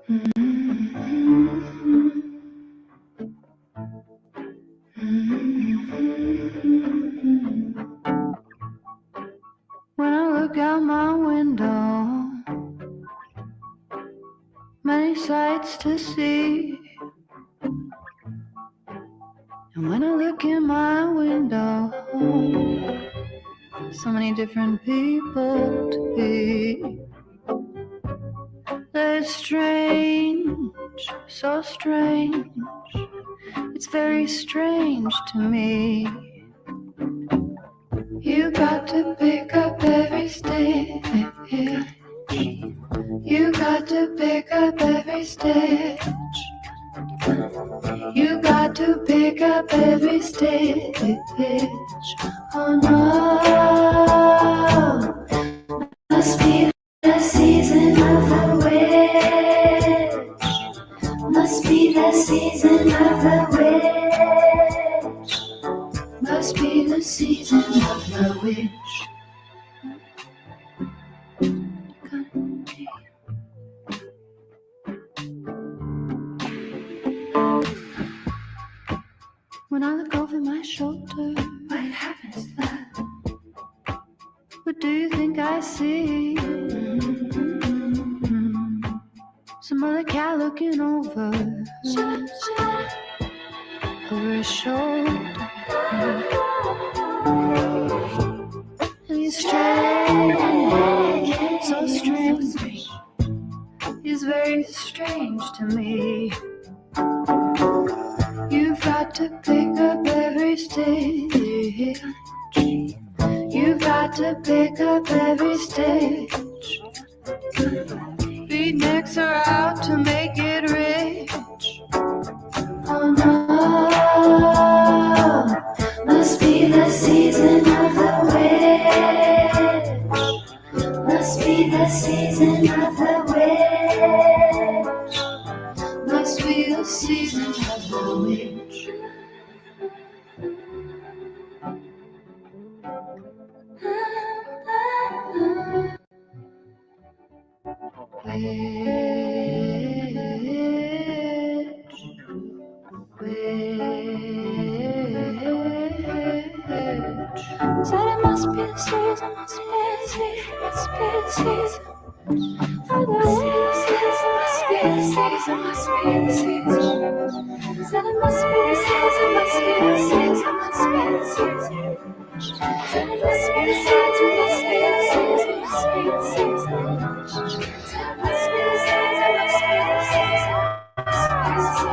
When I look out my window, many sights to see. And when I look in my window, so many different people to be. They're strange, so strange. It's very strange to me. You got to pick up every stitch. You got to pick up every stitch. You got to pick up every stitch. Oh no, must be the season of the witch. Must be the season of the witch. Must be the season of the witch. When I look over my shoulder, what happens to that? What do you think I see? Some other cat looking over his shoulder. And he's strange, so strange. He's very strange to me. You've got to pick up every stitch. You've got to pick up every stitch. Beatniks are out to make it rich. Oh no, must be the season of the witch. Must be the season of the witch. Must be the season of the witch. Said it must be the season, must be the season, must be the season. For the season, must be the season, must be the season. Said it must be the season, must be the season, must be the season. Said it must be the season, must be the season, must be the season. Said it must be the season, must be the season, must be the season.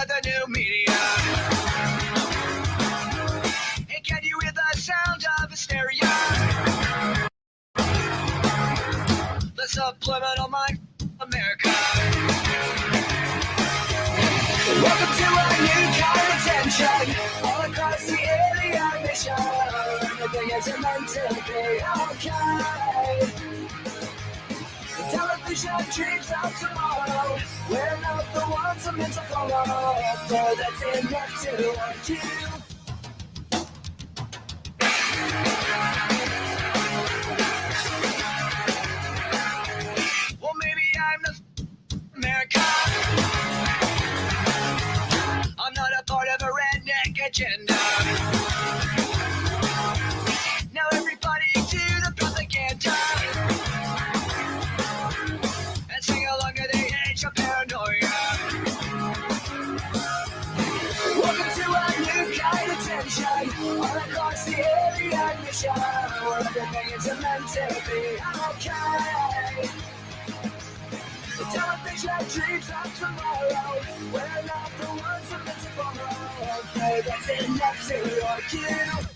The new media. And can you hear the sound of hysteria? The subliminal mind, America. Welcome to a new kind of tension all across the alien mission. isn't meant to be okay. The television dreams of tomorrow. We're not the ones I'm meant to follow. Though that's enough to want you. Well, maybe I'm the America. I'm not a part of a redneck agenda. Now everybody to the propaganda and sing along to the age of paranoia. Welcome to a new kind of tension all across the alien mission, where everything is meant to be okay. The television dreams of tomorrow. We're not the ones who meant to follow. Okay, that's enough to want you.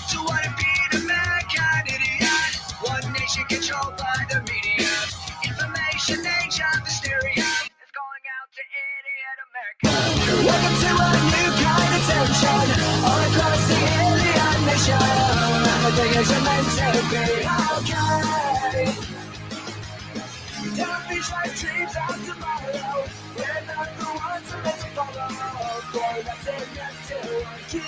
So what if being American idiot? One nation controlled by the media. Information age of hysteria is going out to idiot America. Welcome to a new kind of tension all across the alien nation. Everything is meant to be okay. Don't be like dreams of tomorrow. We're not the ones who meant to follow. Boy, that's enough to want you.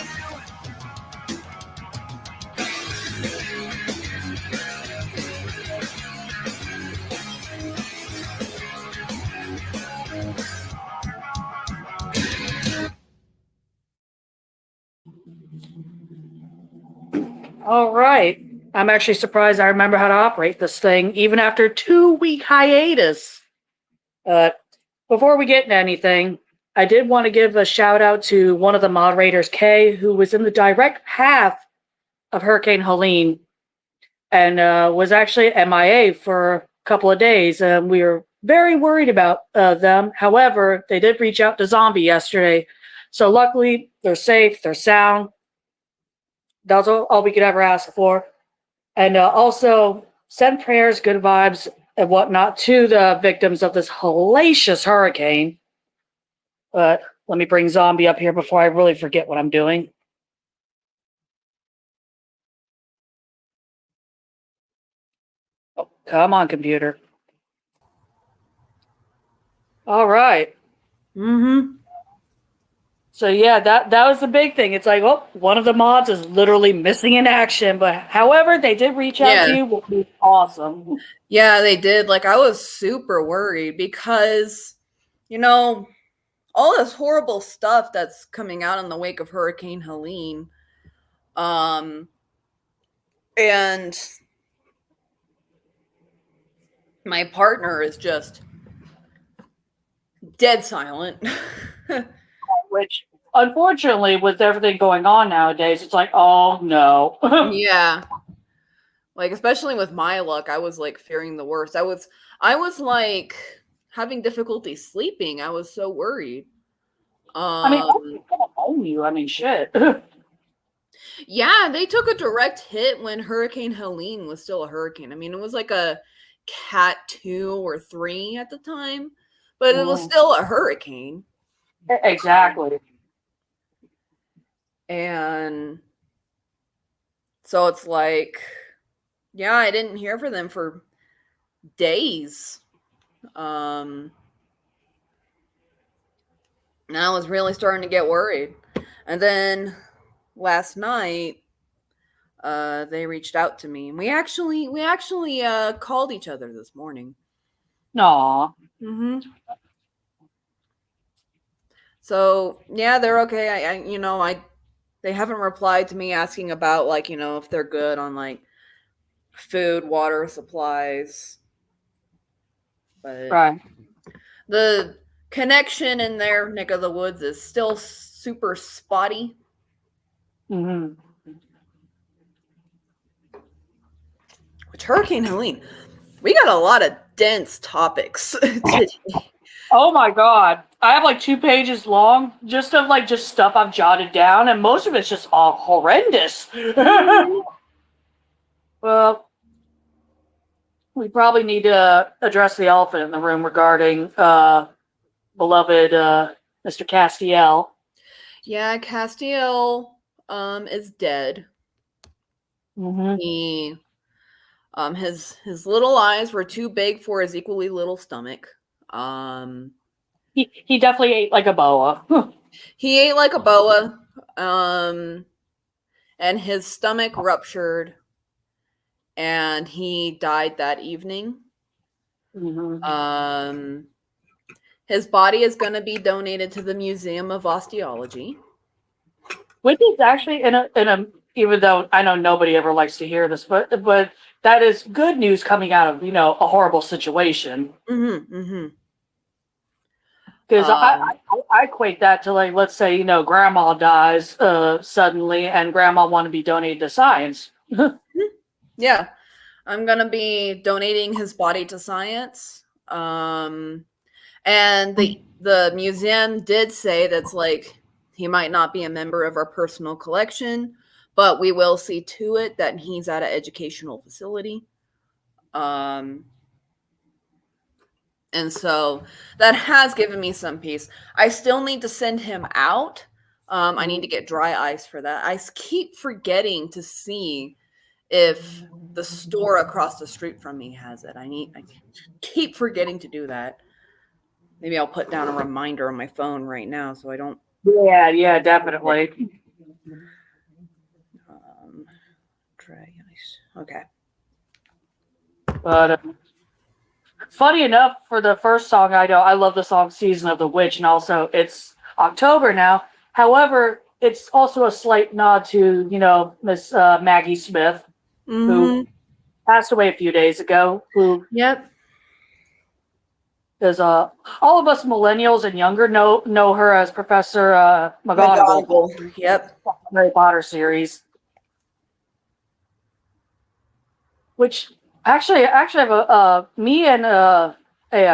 All right. I'm actually surprised I remember how to operate this thing, even after a 2-week hiatus. Before we get into anything, I did want to give a shout out to one of the moderators, Kay, who was in the direct path of Hurricane Helene and was actually MIA for a couple of days. And we were very worried about them. However, they did reach out to Zombie yesterday. So luckily, they're safe, they're sound. That's all we could ever ask for. And also, send prayers, good vibes, and whatnot to the victims of this hellacious hurricane. But let me bring Zombie up here before I really forget what I'm doing. Oh, come on, computer. All right. So yeah, that was the big thing. It's like, oh, one of the mods is literally missing in action. But however, they did reach out to you, which was awesome. Yeah, they did. Like, I was super worried because, all this horrible stuff that's coming out in the wake of Hurricane Helene. And my partner is just dead silent. Which, unfortunately, with everything going on nowadays, it's like, oh no. Yeah. Like, especially with my luck, I was like fearing the worst. I was like having difficulty sleeping. I was so worried. I mean, I'm gonna own you. I mean, shit. Yeah, they took a direct hit when Hurricane Helene was still a hurricane. I mean, it was like a Cat 2 or 3 at the time, but it was still a hurricane. Exactly. And so it's like, yeah, I didn't hear from them for days. And I was really starting to get worried. And then last night, they reached out to me. We actually called each other this morning. Aw. So yeah, they're okay. They haven't replied to me asking about, like, if they're good on like food, water, supplies. But Right. the connection in their neck of the woods is still super spotty. Mm-hmm. Which Hurricane Helene, we got a lot of dense topics today. Oh my God. I have like 2 pages long just of like just stuff I've jotted down, and most of it's just all horrendous. Well, we probably need to address the elephant in the room regarding beloved Mr. Castiel. Yeah, Castiel is dead. Mm-hmm. He his little eyes were too big for his equally little stomach. He definitely ate like a boa. He ate like a boa. And his stomach ruptured and he died that evening. Mm-hmm. His body is going to be donated to the Museum of Osteology. Which is actually in a even though I know nobody ever likes to hear this, but that is good news coming out of a horrible situation. Mm-hmm, mm-hmm. Because I equate that to, like, let's say grandma dies suddenly and grandma want to be donated to science. Yeah, I'm gonna be donating his body to science. And the museum did say that's like he might not be a member of our personal collection, but we will see to it that he's at an educational facility. And so that has given me some peace. I still need to send him out. I need to get dry ice for that. I keep forgetting to see if the store across the street from me has it. I keep forgetting to do that. Maybe I'll put down a reminder on my phone right now so I don't. Yeah, definitely. Dry ice. Okay. But funny enough, for the first song, I love the song "Season of the Witch," and also it's October now. However, it's also a slight nod to Miss Maggie Smith, who passed away a few days ago. Who is all of us millennials and younger know her as Professor McGonagall. Yep. Harry Potter series. Which actually have me and a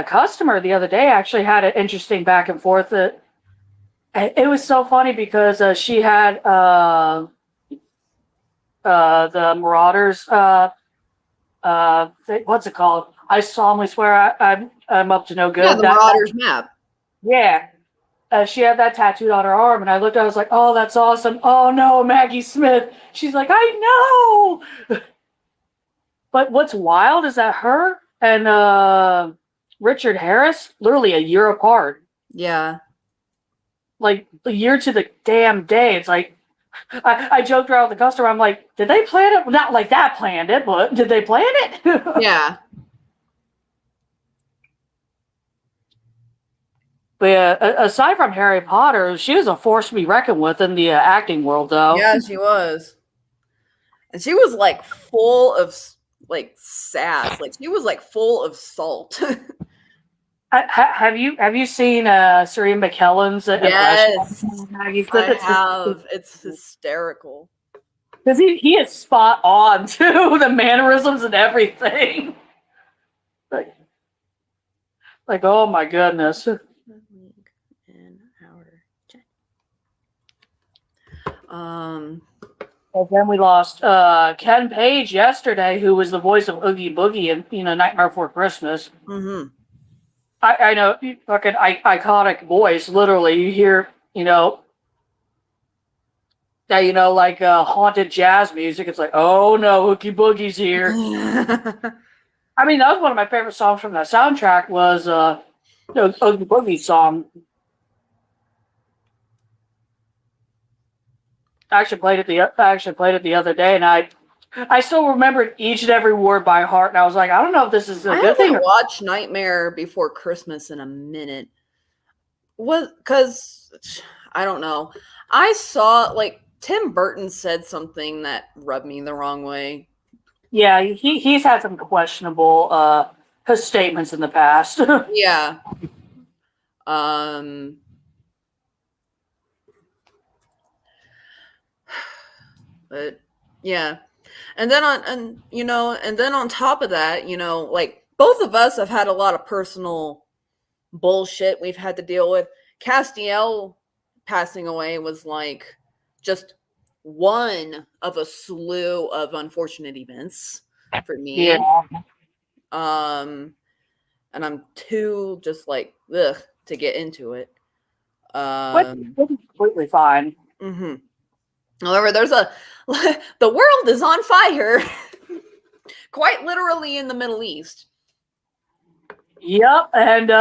customer the other day actually had an interesting back and forth. It was so funny because she had the Marauders. What's it called? I solemnly swear I'm up to no good. Yeah, the Marauders map. Yeah. She had that tattooed on her arm, and I looked at it, I was like, oh, that's awesome. Oh, no, Maggie Smith. She's like, I know. But what's wild is that her and Richard Harris, literally a year apart. Yeah. Like, a year to the damn day. It's like, I joked around with the customer. I'm like, did they plan it? Not like that planned it, but did they plan it? Yeah. But yeah, aside from Harry Potter, she was a force to be reckoned with in the acting world, though. Yeah, she was. And she was like full of like sass. Like she was like full of salt. Have you seen Serena McKellen's? Yes, I have. It's hysterical. Because he is spot on too, the mannerisms and everything. Like oh my goodness. And then we lost Ken Page yesterday, who was the voice of Oogie Boogie in Nightmare Before Christmas. Mm-hmm. I know, fucking iconic voice. Literally, you hear that like haunted jazz music. It's like, oh no, Oogie Boogie's here. I mean, that was one of my favorite songs from that soundtrack. Was Oogie Boogie's song. I actually played it the other day, and I still remembered each and every word by heart. And I was like, I don't know if this is a good thing. I haven't watched Nightmare Before Christmas in a minute. Because I don't know. I saw like Tim Burton said something that rubbed me the wrong way. Yeah, he's had some questionable his statements in the past. Yeah. But yeah. And then on top of that, like both of us have had a lot of personal bullshit we've had to deal with. Castiel passing away was like just one of a slew of unfortunate events for me. Yeah. And I'm too just like ugh to get into it. Which is completely fine. Mm-hmm. However, there's the world is on fire, quite literally in the Middle East. Yep, and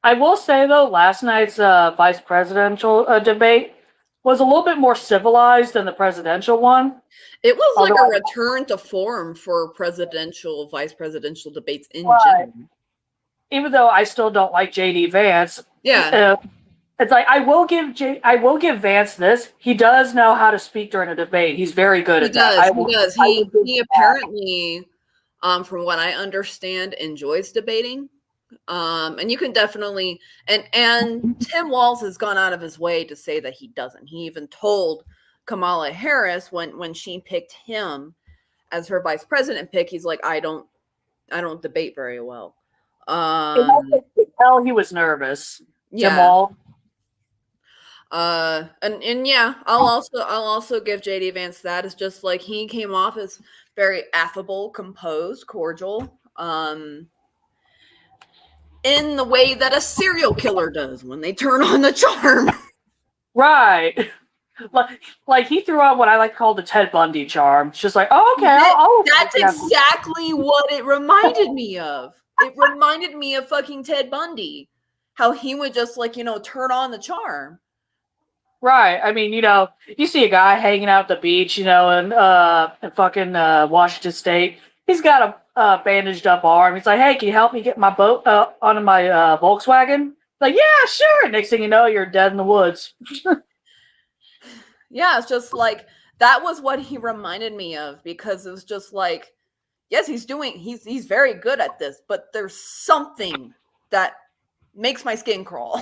I will say though, last night's vice presidential debate was a little bit more civilized than the presidential one. It was like a return to form for vice presidential debates in general. Even though I still don't like JD Vance, yeah, it's like I will give Vance this. He does know how to speak during a debate. He's very good at that. He does. He apparently, from what I understand, enjoys debating. And you can definitely and Tim Walz has gone out of his way to say that he doesn't. He even told Kamala Harris when she picked him as her vice president pick, he's like, I don't debate very well. Tell he was nervous. Yeah. Tim Walz. And yeah, I'll also give JD Vance that. It's just like he came off as very affable, composed, cordial. In the way that a serial killer does when they turn on the charm. Right. Like he threw out what I like to call the Ted Bundy charm. It's just like, oh, okay. That's exactly what it reminded me of. It reminded me of fucking Ted Bundy. How he would just turn on the charm. Right. I mean, you see a guy hanging out at the beach, in fucking Washington State. He's got a bandaged up arm. He's like, hey, can you help me get my boat onto my Volkswagen? Like, yeah, sure. Next thing you know, you're dead in the woods. Yeah, it's just like, that was what he reminded me of, because it was just like, yes, he's very good at this, but there's something that makes my skin crawl.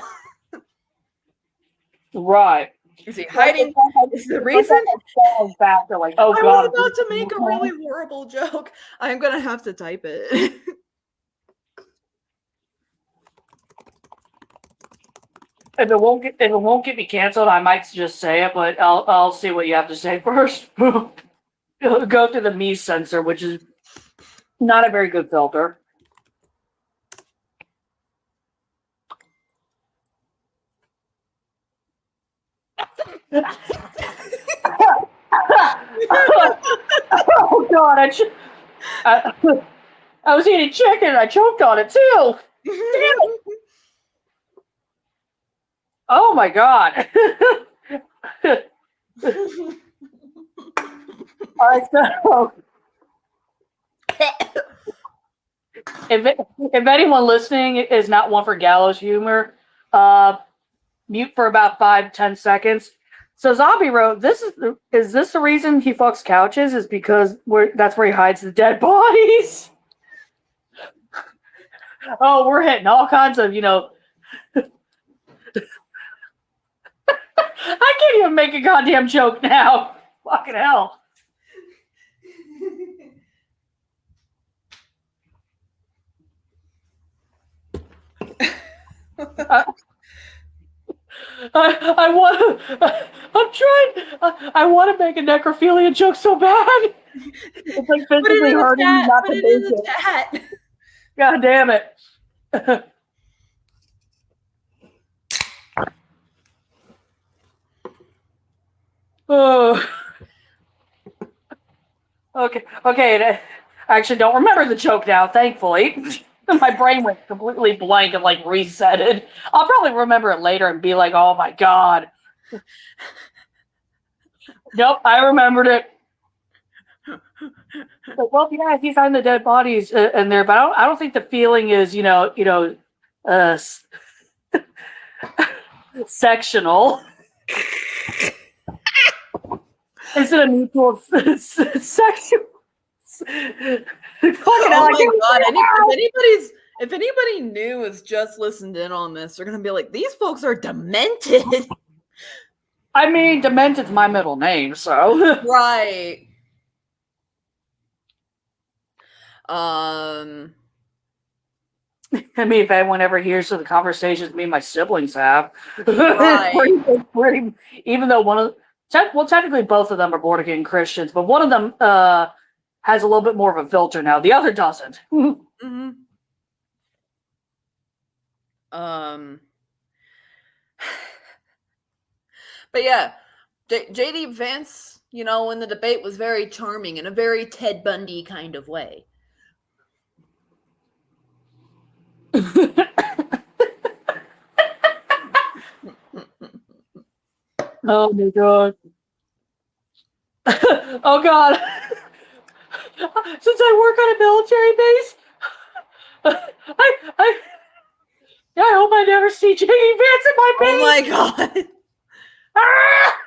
Right. Is he hiding? Is the reason? Like, oh, I God, was about to make a really horrible joke. I'm going to have to type it. If it won't get me canceled, I might just say it, but I'll see what you have to say first. Go to the me censor, which is not a very good filter. Oh God! I was eating chicken and I choked on it too. Damn it. Oh my God! All right, so if anyone listening is not one for gallows humor, mute for about 5-10 seconds. So Zombie wrote, is this the reason he fucks couches? Is because that's where he hides the dead bodies? Oh, we're hitting all kinds of, I can't even make a goddamn joke now. Fucking hell. I want to make a necrophilia joke so bad. It's like physically hurting me not to make it. Chat. God damn it. Oh. Okay. I actually don't remember the joke now, thankfully. My brain went completely blank and resetted. I'll probably remember it later and be like, oh my God. Nope, I remembered it. Well, yeah, he's on the dead bodies in there, but I don't think the feeling is, sectional. Is it a mutual sexual? Oh my God! If anybody new has just listened in on this, they're gonna be like, "These folks are demented." I mean, Demented's my middle name, so. Right. I mean, if anyone ever hears of the conversations me and my siblings have, Right. pretty, even though technically both of them are born again Christians, but one of them has a little bit more of a filter now. The other doesn't. Mm-hmm. But yeah, JD Vance, in the debate was very charming in a very Ted Bundy kind of way. Oh my god. Oh god. Since I work on a military base, I hope I never see JD Vance in my base. Oh my god. Ah!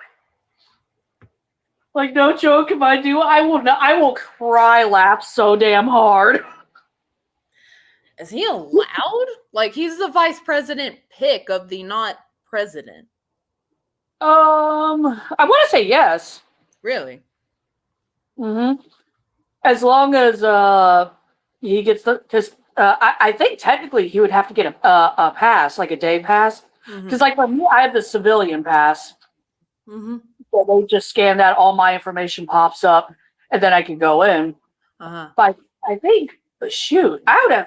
Like, no joke, if I do, I will cry laugh so damn hard. Is he allowed? Like, he's the vice president pick of the not president. I want to say yes. Really? Mm-hmm. As long as he gets because I think technically he would have to get a pass, like a day pass. Because like for me, I have the civilian pass. Mm-hmm. So they just scan that, all my information pops up, and then I can go in. Uh-huh. But I think, shoot, all right,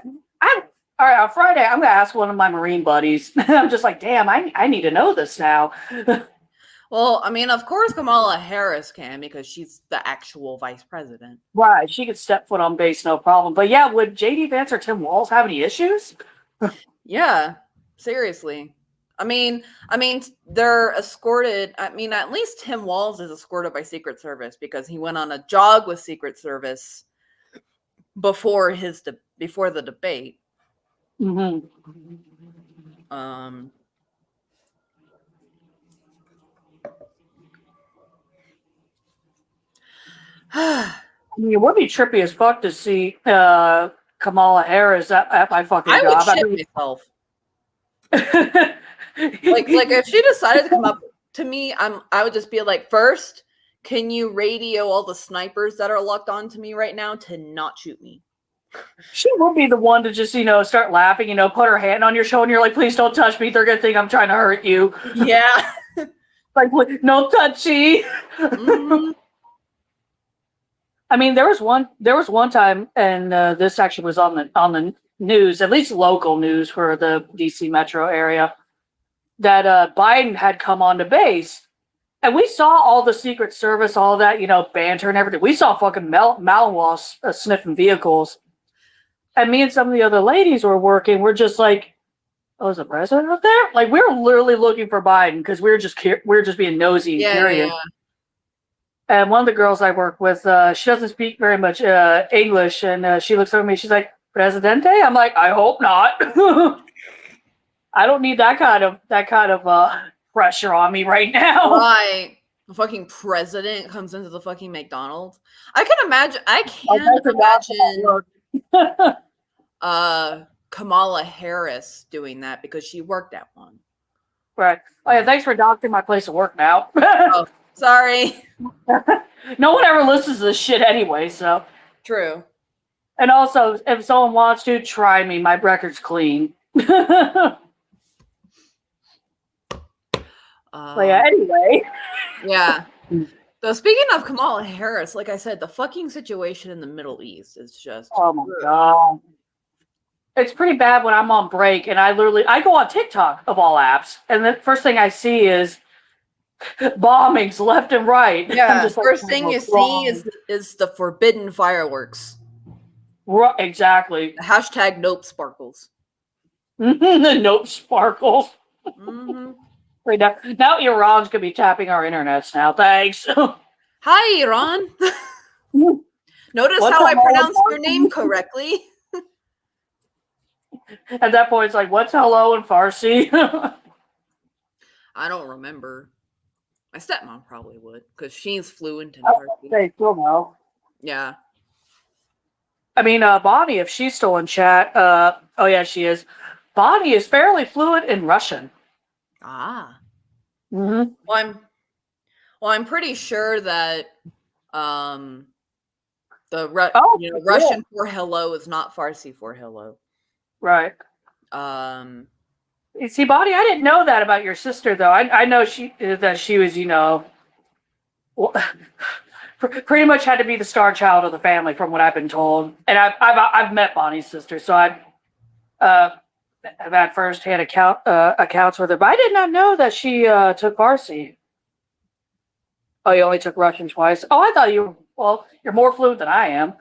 on Friday, I'm gonna ask one of my Marine buddies. I'm just like, damn, I need to know this now. Well, I mean, of course Kamala Harris can because she's the actual vice president. Right, she could step foot on base, no problem. But yeah, would JD Vance or Tim Walz have any issues? Yeah, seriously. I mean, they're escorted. I mean, at least Tim Walz is escorted by Secret Service because he went on a jog with Secret Service before the debate. Mm-hmm. I mean, it would be trippy as fuck to see Kamala Harris at my fucking I job. would shit myself. Like if she decided to come up to me, I would just be like, first, can you radio all the snipers that are locked onto me right now to not shoot me? She would be the one to just, start laughing, put her hand on your shoulder, and you're like, please don't touch me. They're gonna think I'm trying to hurt you. Yeah. Like, no touchy. Mm-hmm. I mean, there was one time, and this actually was on the news, at least local news for the DC metro area, that Biden had come onto base, and we saw all the Secret Service, all that, banter and everything. We saw fucking Malinois sniffing vehicles, and me and some of the other ladies were working. We're just like, oh, is the president up there? Like, we were literally looking for Biden because we were just being nosy and curious. Yeah. And one of the girls I work with, she doesn't speak very much English, and she looks over me. She's like, "Presidente?" I'm like, "I hope not. I don't need that kind of pressure on me right now." Right. The fucking president comes into the fucking McDonald's. I can imagine. I can't imagine Kamala Harris doing that because she worked at one. Right. Oh yeah. Thanks for doctoring my place of work now. Oh, sorry. No one ever listens to this shit anyway, so. True. And also, if someone wants to, try me. My record's clean. But yeah, anyway. Yeah. So speaking of Kamala Harris, like I said, the fucking situation in the Middle East is just. Oh my god. It's pretty bad when I'm on break and I go on TikTok of all apps, and the first thing I see is bombings left and right. Yeah, just first thing you see is the forbidden fireworks. Exactly. The hashtag Nope Sparkles. The Nope Sparkles. Mm-hmm. Right now Iran's gonna be tapping our internets now. Thanks. Hi, Iran. Notice how I pronounced your name correctly. At that point, it's like, what's hello in Farsi? I don't remember. My stepmom probably would, because she's fluent in Farsi. They still know. Yeah. I mean, Bonnie, if she's still in chat, oh yeah, she is. Bonnie is fairly fluent in Russian. Ah. Mm-hmm. Well, I'm pretty sure that the Oh, Russian for hello is not Farsi for hello. Right. You see, Bonnie, I didn't know that about your sister, though. I know that she was, pretty much had to be the star child of the family, from what I've been told. And I've met Bonnie's sister, so I've had firsthand accounts with her. But I did not know that she took Farsi. Oh, you only took Russian twice. Oh, I thought you're more fluent than I am.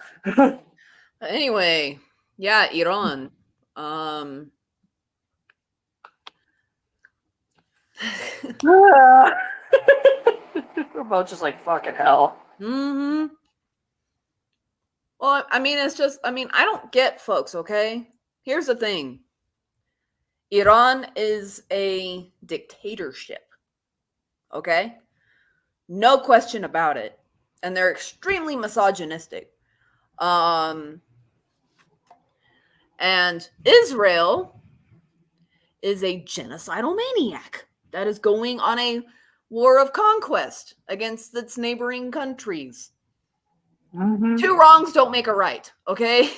Anyway, yeah, Iran. We're both just like fucking hell. Mm-hmm. Well, I mean, I don't get folks, okay? Here's the thing. Iran is a dictatorship. Okay? No question about it. And they're extremely misogynistic. And Israel is a genocidal maniac that is going on a war of conquest against its neighboring countries. Mm-hmm. Two wrongs don't make a right, okay?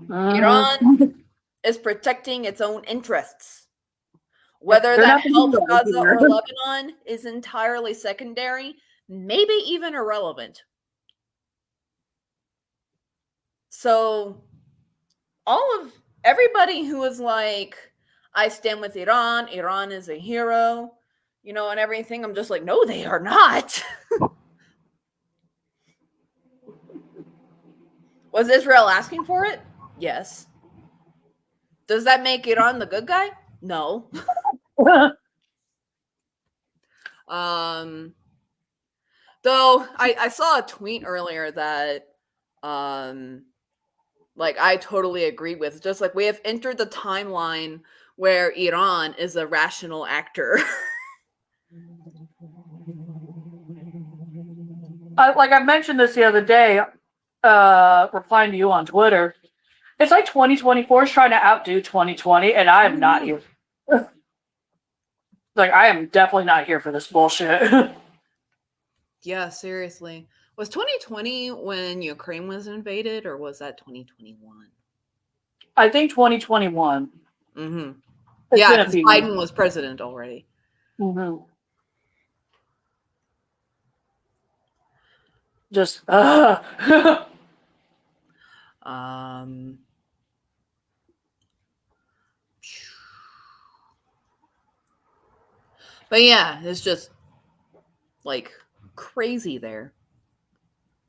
Mm-hmm. Iran is protecting its own interests. Whether that helps Gaza or Lebanon is entirely secondary, maybe even irrelevant. So everybody who is like, I stand with Iran is a hero, and everything, I'm just like, no, they are not. Was Israel asking for it? Yes. Does that make Iran the good guy? No. Though I saw a tweet earlier that I totally agree with. Just like we have entered the timeline where Iran is a rational actor. I mentioned this the other day, replying to you on Twitter. It's like 2024 is trying to outdo 2020, and I am not here. I am definitely not here for this bullshit. Yeah, seriously. Was 2020 when Ukraine was invaded, or was that 2021? I think 2021. Mm-hmm. Yeah, because Biden was president already. Mm-hmm. Just But yeah, it's just like crazy there.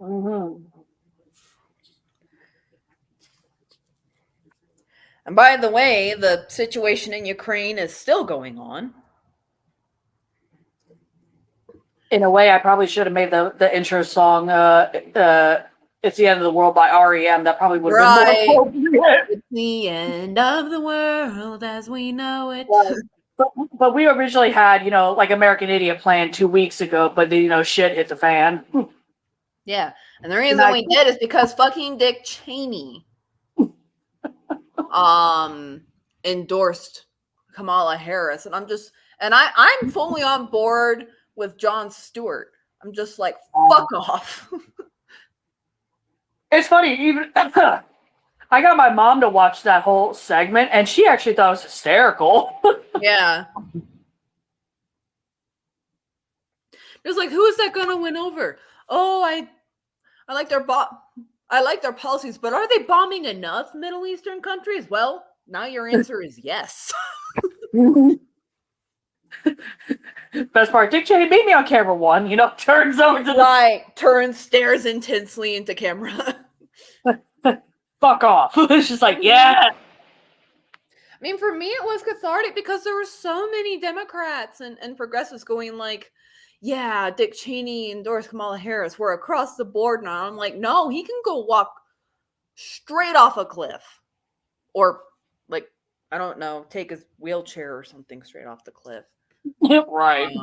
Mm-hmm. And by the way, the situation in Ukraine is still going on. In a way, I probably should have made the intro song. It's the End of the World by REM. That probably would have been more appropriate. It's the end of the world as we know it. But we originally had, American Idiot playing 2 weeks ago, but then, shit hit the fan. Yeah. And the reason we did is because fucking Dick Cheney endorsed Kamala Harris. And I'm fully on board with Jon Stewart. I'm just like, fuck off. It's funny, even I got my mom to watch that whole segment, and she actually thought it was hysterical. Yeah. It was like, who is that gonna win over? Oh, I like their policies, but are they bombing enough Middle Eastern countries? Well, now your answer is yes. Best part, Dick Cheney beat me on camera one, turns over to turns, stares intensely into camera. Fuck off. It's just like, yeah. I mean, for me, it was cathartic because there were so many Democrats and progressives going like, yeah, Dick Cheney endorsed Kamala Harris. We're across the board now. I'm like, no, he can go walk straight off a cliff. Or, I don't know, take his wheelchair or something straight off the cliff. Right.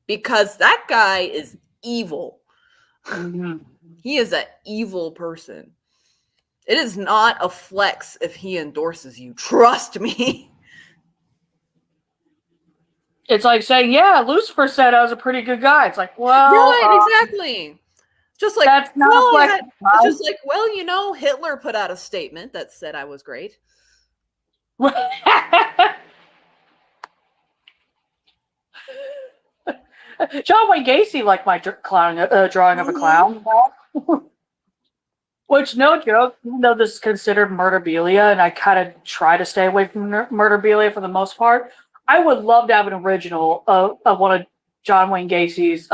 Because that guy is evil. Mhm. He is an evil person. It is not a flex if he endorses you. Trust me. It's like saying, yeah, Lucifer said I was a pretty good guy. It's like, well, Right, exactly. Just like, that's well, not flex. it's just like, well, Hitler put out a statement that said I was great. John Wayne Gacy liked my drawing of a clown. Which, no joke, even though this is considered murderabilia, and I kind of try to stay away from murderabilia for the most part, I would love to have an original of one of John Wayne Gacy's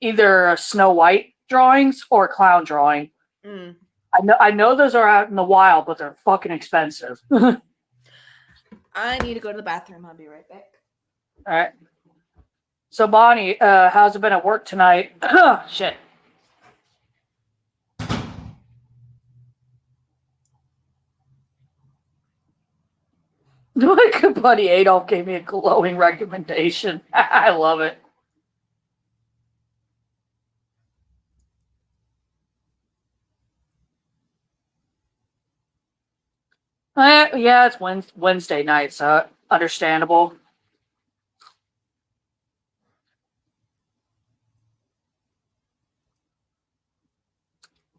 either Snow White drawings or clown drawing. Mm. I know those are out in the wild, but they're fucking expensive. All I need to go to the bathroom. I'll be right back. right. So Bonnie, how's it been at work tonight? Shit. My good buddy Adolf gave me a glowing recommendation. I love it. Yeah, it's Wednesday night, so understandable.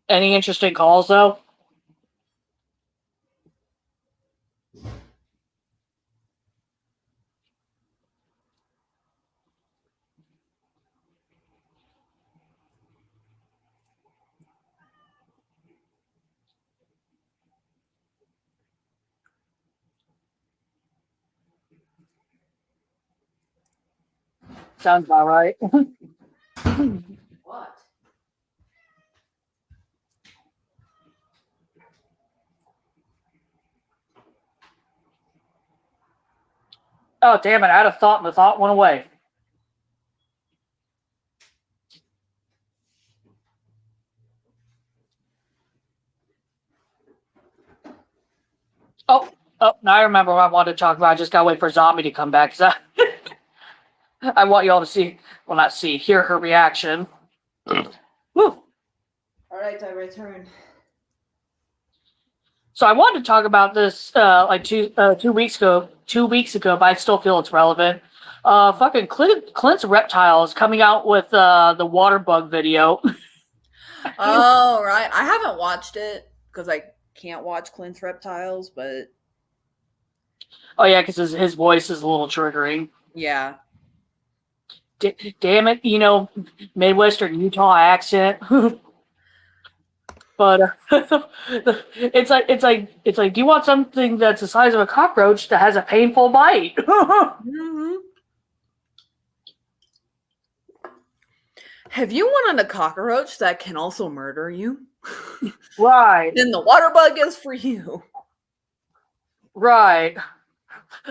Any interesting calls, though? Sounds about right. What? Oh, damn it. I had a thought, and the thought went away. Oh, now I remember what I wanted to talk about. I just got to wait for Zombie to come back, because I want you all to see, well, not see, hear her reaction. Woo. All right, I return. So I wanted to talk about this like 2 weeks ago, but I still feel it's relevant. Fucking Clint's Reptiles coming out with the water bug video. Oh, right. I haven't watched it because I can't watch Clint's Reptiles, but Oh yeah, because his voice is a little triggering. yeah. Damn it, Midwestern Utah accent. But it's like, do you want something that's the size of a cockroach that has a painful bite? Mm-hmm. Have you wanted a cockroach that can also murder you? Right, Then the water bug is for you. right.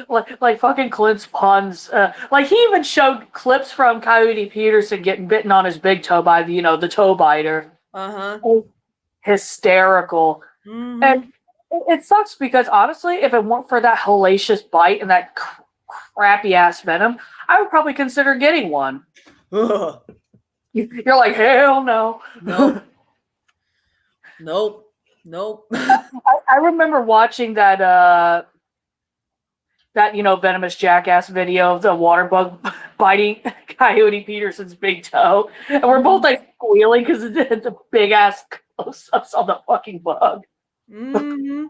Like fucking Clint's puns. Like he even showed clips from Coyote Peterson getting bitten on his big toe by the toe biter. Uh-huh. Hysterical. Mm-hmm. And it sucks because honestly, if it weren't for that hellacious bite and that crappy ass venom, I would probably consider getting one. Ugh. You're like, hell no. Nope. Nope. I remember watching that venomous jackass video of the water bug biting Coyote Peterson's big toe, and we're both like squealing because it's a big ass close-ups on the fucking bug. Mm-hmm.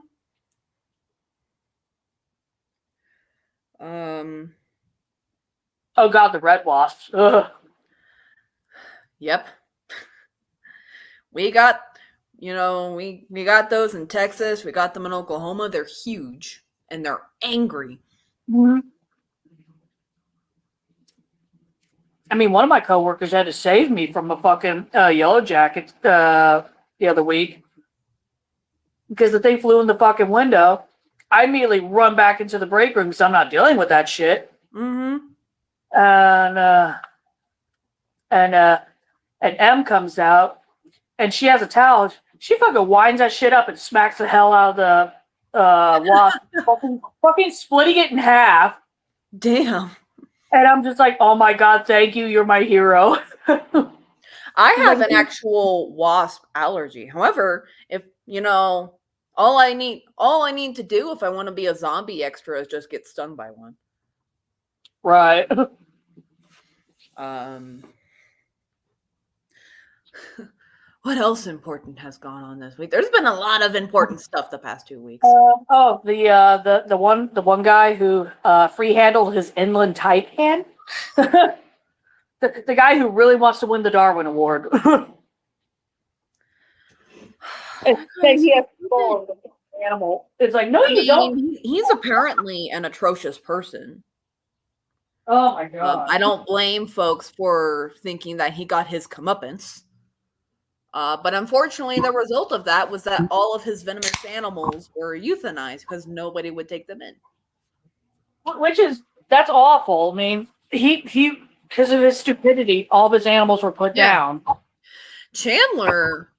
Oh god, the red wasps. Ugh. Yep. We got, we got those in Texas. We got them in Oklahoma. They're huge and they're angry. Mm-hmm. I mean, one of my coworkers had to save me from a fucking yellow jacket the other week because the thing flew in the fucking window. I immediately run back into the break room because I'm not dealing with that shit. Mm-hmm. And M comes out, and she has a towel. She fucking winds that shit up and smacks the hell out of the wasp, fucking splitting it in half. Damn. And I'm just like, oh my god, thank you, you're my hero. I have an actual wasp allergy. However, if all I need to do if I want to be a zombie extra is just get stung by one. Right. What else important has gone on this week? There's been a lot of important stuff the past 2 weeks. The one guy who free handled his inland taipan. the guy who really wants to win the Darwin Award. He has animal. It's like, no, you don't. He's apparently an atrocious person. Oh my god! I don't blame folks for thinking that he got his comeuppance. But unfortunately, the result of that was that all of his venomous animals were euthanized because nobody would take them in. That's awful. I mean, he because of his stupidity, all of his animals were put down. Chandler,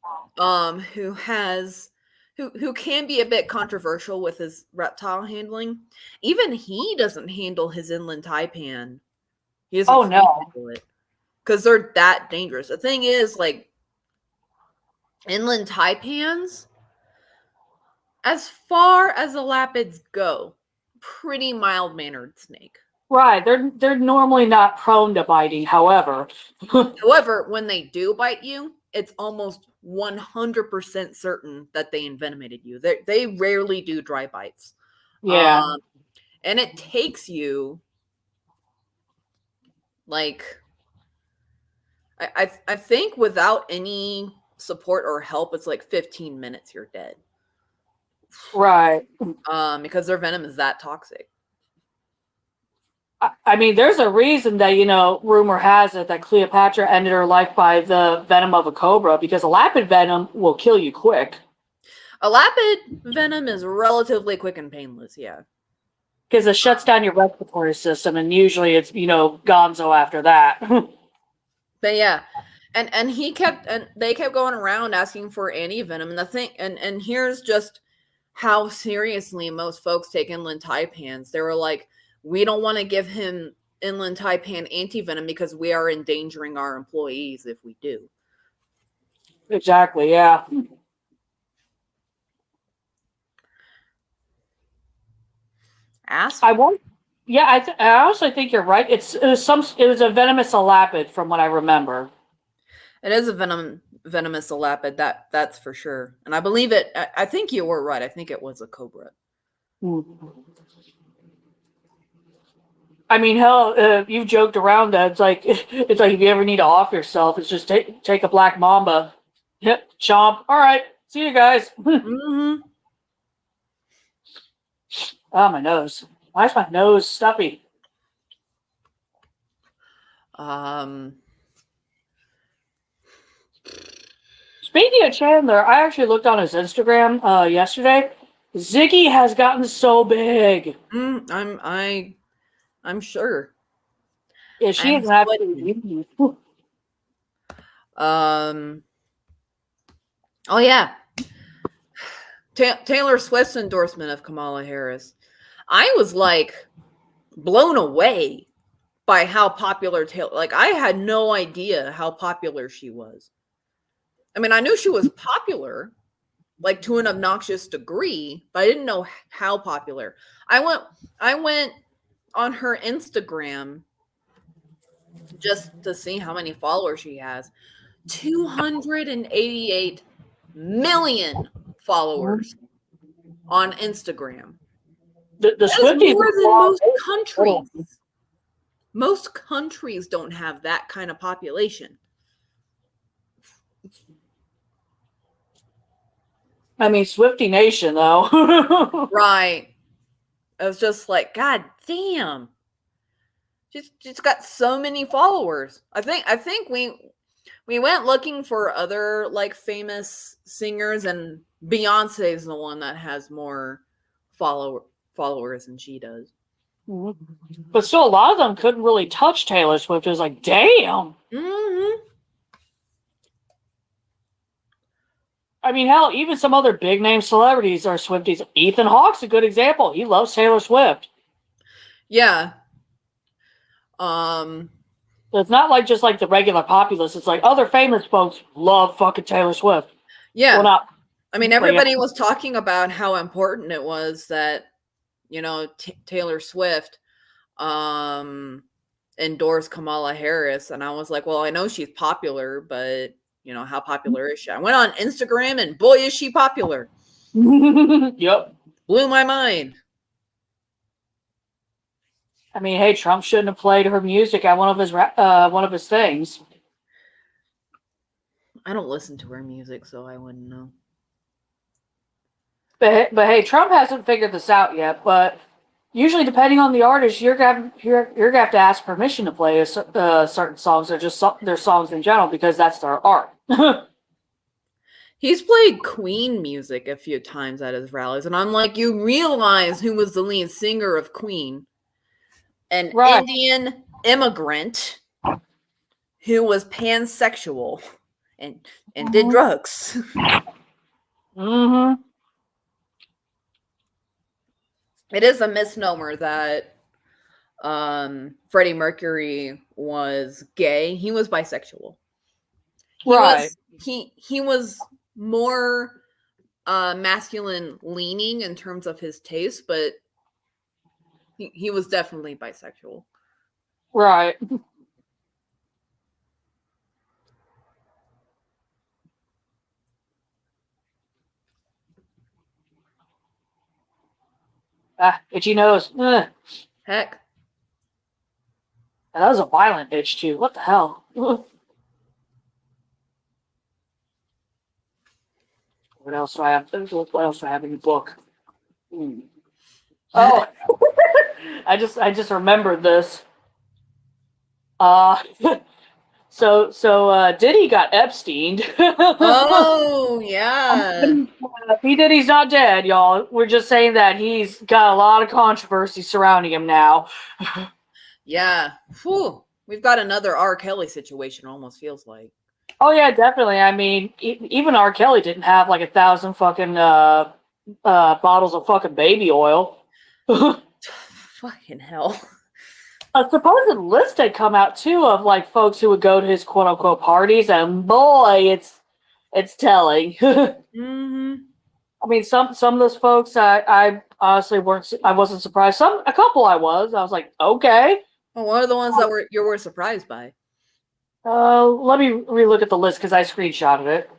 who can be a bit controversial with his reptile handling, even he doesn't handle his inland taipan. He doesn't handle it because they're that dangerous. The thing is, like, inland taipans, as far as the lapids go, pretty mild-mannered snake. Right, they're normally not prone to biting. However, when they do bite you, it's almost 100% certain that they envenomated you. They rarely do dry bites. Yeah, and it takes you like I think without any support or help, it's like 15 minutes you're dead. Right. Because their venom is that toxic. I mean, there's a reason that, rumor has it that Cleopatra ended her life by the venom of a cobra, because a lapid venom will kill you quick. A lapid venom is relatively quick and painless, yeah. Because it shuts down your respiratory system, and usually it's, gonzo after that. But yeah. And they kept going around asking for anti-venom. And the thing, and here's just how seriously most folks take inland taipans. They were like, we don't want to give him inland taipan anti-venom because we are endangering our employees if we do. Exactly, yeah. I also think you're right. It was a venomous elapid from what I remember. It is a venomous elapid, that's for sure. And I believe it. I think you were right. I think it was a cobra. Mm-hmm. I mean, hell, you've joked around that it's like if you ever need to off yourself, it's just take a black mamba, yep, chomp. All right, see you guys. Mm-hmm. Oh, my nose. Why is my nose stuffy? Speaking of Chandler, I actually looked on his Instagram yesterday. Ziggy has gotten so big. I'm sure. Yeah, she is absolutely. Oh yeah. Taylor Swift's endorsement of Kamala Harris. I was like blown away by how popular Taylor. Like, I had no idea how popular she was. I mean, I knew she was popular, like to an obnoxious degree, but I didn't know how popular. I went on her Instagram just to see how many followers she has. 288 million followers on Instagram. The Swifties more than most countries. Most countries don't have that kind of population. I mean, Swiftie Nation, though. Right. I was just like, God damn. She's got so many followers. I think we went looking for other like famous singers, and Beyonce is the one that has more followers than she does. But still, a lot of them couldn't really touch Taylor Swift. It was like, damn. Mm-hmm. I mean, hell, even some other big name celebrities are Swifties. Ethan Hawke's a good example. He loves Taylor Swift. Yeah. It's not like just like the regular populace. It's like other famous folks love fucking Taylor Swift. Yeah. Well, not. I mean, everybody was talking about how important it was that, Taylor Swift endorsed Kamala Harris. And I was like, well, I know she's popular, but, how popular is she? I went on Instagram and boy, is she popular. Yep. Blew my mind. I mean, hey, Trump shouldn't have played her music at one of his things. I don't listen to her music, so I wouldn't know. But hey, Trump hasn't figured this out yet. But usually, depending on the artist, you're gonna have to ask permission to play certain songs or just their songs in general because that's their art. He's played Queen music a few times at his rallies, and I'm like, you realize who was the lead singer of Queen? An Indian immigrant who was pansexual and did drugs. Mm-hmm. It is a misnomer that Freddie Mercury was gay. He was bisexual. He was more masculine leaning in terms of his taste, but he was definitely bisexual. Right. Itchy nose. Ugh. Heck. That was a violent itch too. What the hell? What else do I have? What else do I have in the book? Oh, I just remembered this. So Diddy got Epsteined. Oh yeah. He did. He's not dead, y'all. We're just saying that he's got a lot of controversy surrounding him now. Yeah. Whew. We've got another R. Kelly situation, almost feels like. Oh yeah, definitely. I mean, even R. Kelly didn't have like 1,000 fucking bottles of fucking baby oil. Fucking hell. A supposed list had come out too of like folks who would go to his quote unquote parties, and boy, it's telling. Mm-hmm. I mean, some of those folks, I honestly wasn't surprised. A couple I was like, okay. Well, what are the ones that you were surprised by? Let me relook at the list because I screenshotted it.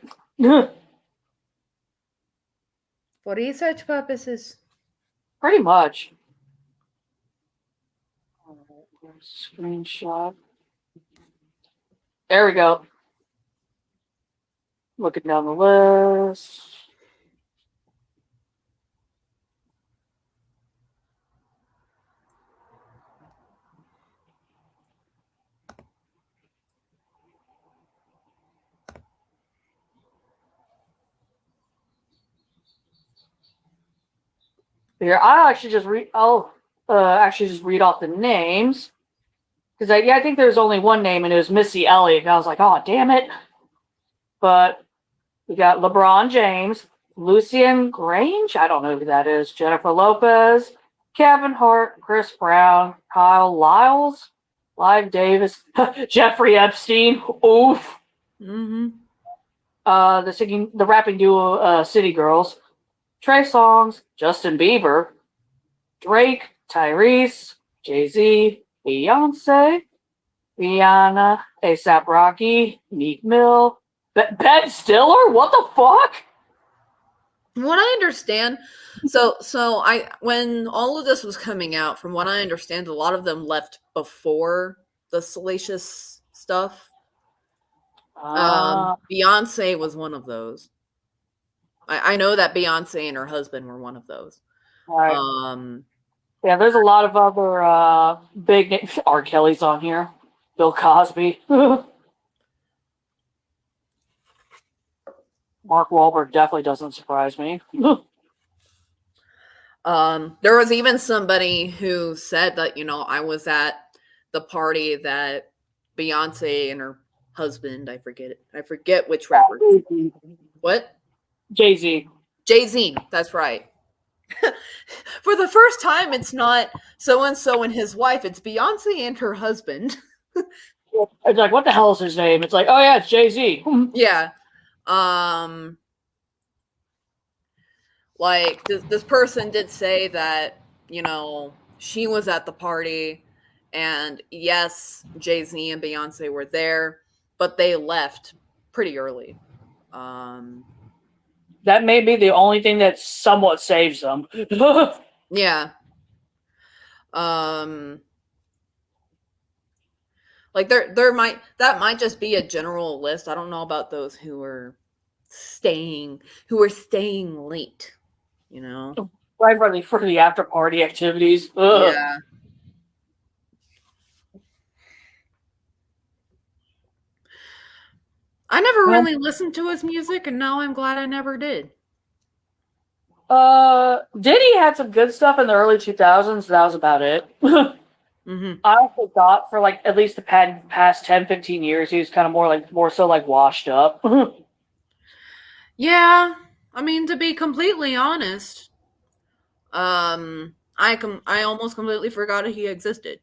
For research purposes. Pretty much. Screenshot. There we go. Looking down the list. Here, I'll actually just read. I'll actually just read off the names because I think there's only one name and it was Missy Elliott. And I was like, oh damn it! But we got LeBron James, Lucien Grange. I don't know who that is. Jennifer Lopez, Kevin Hart, Chris Brown, Kyle Lyles, Clive Davis, Jeffrey Epstein. Oof. Mm-hmm. The rapping duo City Girls. Trey Songz, Justin Bieber, Drake, Tyrese, Jay-Z, Beyonce, Rihanna, A$AP Rocky, Meek Mill, Ben Stiller? What the fuck? What I understand, when all of this was coming out, from what I understand, a lot of them left before the salacious stuff. Beyonce was one of those. I know that Beyonce and her husband were one of those. Right. Yeah, there's a lot of other big names. R. Kelly's on here. Bill Cosby. Mark Wahlberg definitely doesn't surprise me. There was even somebody who said that, I was at the party that Beyonce and her husband, I forget which rapper. What? Jay-Z. Jay-Z, that's right. For the first time, it's not so-and-so and his wife, it's Beyonce and her husband. It's like, what the hell is his name? It's like, oh yeah, it's Jay-Z. Yeah. Like this person did say that, you know, she was at the party and yes, Jay-Z and Beyonce were there, but they left pretty early. That may be the only thing that somewhat saves them. Yeah. Like there might just be a general list. I don't know about those who were staying late, you know. Right for the after party activities. Ugh. Yeah. I never really listened to his music, and now I'm glad I never did. Diddy had some good stuff in the early 2000s. That was about it. Mm-hmm. I also thought for like at least the past 10, 15 years, he was kind of more so like washed up. Yeah, I mean, to be completely honest, I almost completely forgot he existed.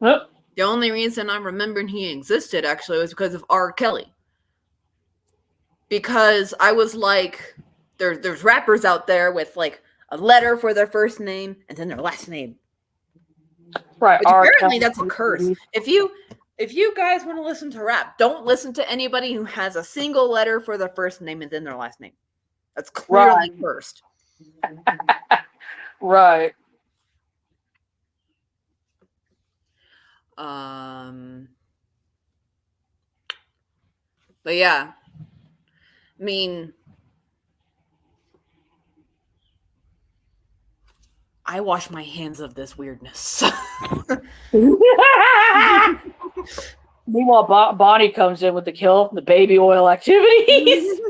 The only reason I'm remembering he existed actually was because of R. Kelly. Because I was like, there's rappers out there with like a letter for their first name and then their last name. Right. Which apparently that's a curse. If you guys want to listen to rap, don't listen to anybody who has a single letter for their first name and then their last name. That's clearly cursed. Right. But yeah. I mean, I wash my hands of this weirdness. Meanwhile, Bonnie comes in with the baby oil activities.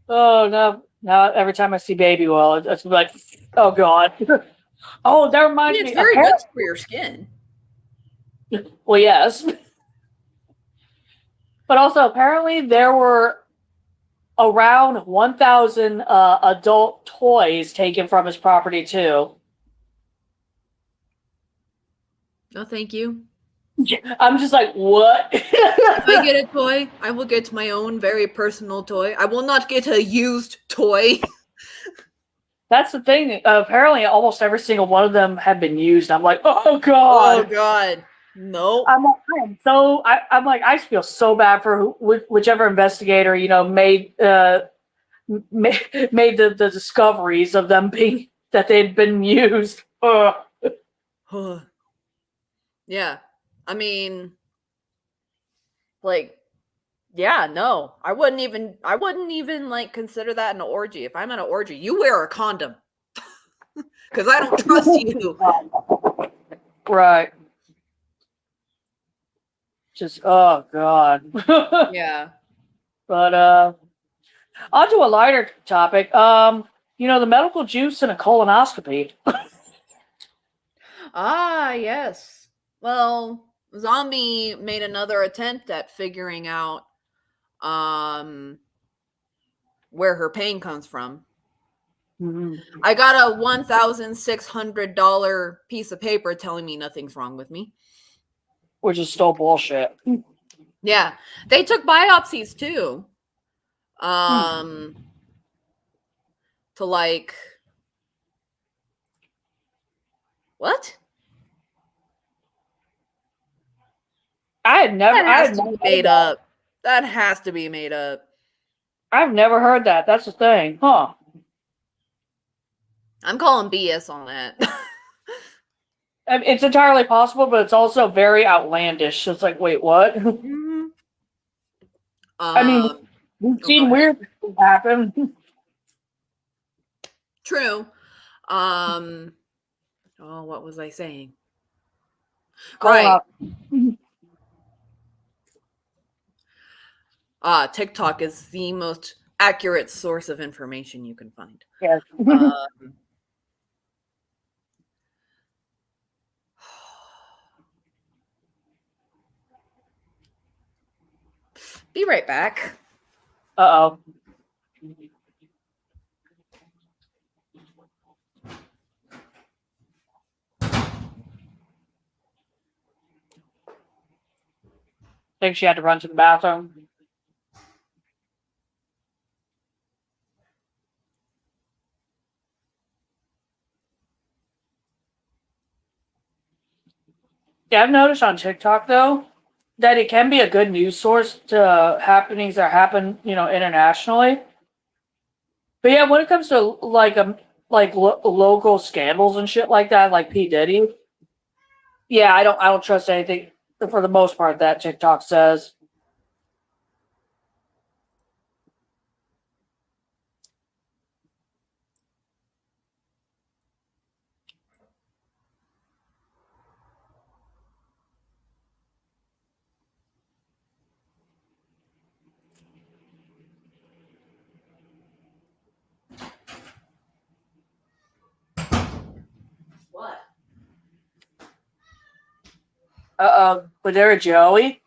Oh no! Now every time I see baby oil, it's like, oh god. Oh, that reminds me. It's very good for your skin. Well, yes, but also apparently there were around 1,000 adult toys taken from his property too. No, thank you. I'm just like, what? If I get a toy, I will get my own very personal toy. I will not get a used toy. That's the thing. Apparently, almost every single one of them had been used. I'm like, oh god. Oh god. No. I'm like, I feel so bad for whichever investigator, you know, made the discoveries of them being that they'd been used. Yeah. I mean, like, yeah, no. I wouldn't even like consider that an orgy. If I'm at an orgy, you wear a condom. Because I don't trust you. Right. Just oh god. Yeah. But on to a lighter topic. You know, the medical juice in a colonoscopy. Ah, yes. Well, Zombie made another attempt at figuring out where her pain comes from. Mm-hmm. I got a $1,600 piece of paper telling me nothing's wrong with me. Which is still bullshit. Yeah. They took biopsies too. To like what? That has to be made up. That has to be made up. I've never heard that. That's the thing. Huh. I'm calling BS on that. It's entirely possible, but it's also very outlandish. It's like, wait, what? Mm-hmm. I mean, we've seen weird things happen. True. Oh, what was I saying? Right. TikTok is the most accurate source of information you can find. Yes. Be right back. Uh-oh. think she had to run to the bathroom. Yeah, I've noticed on TikTok though that it can be a good news source to happenings that happen, internationally. But yeah, when it comes to local scandals and shit like that, like P Diddy, yeah, I don't trust anything for the most part that TikTok says. What? Was there a Joey?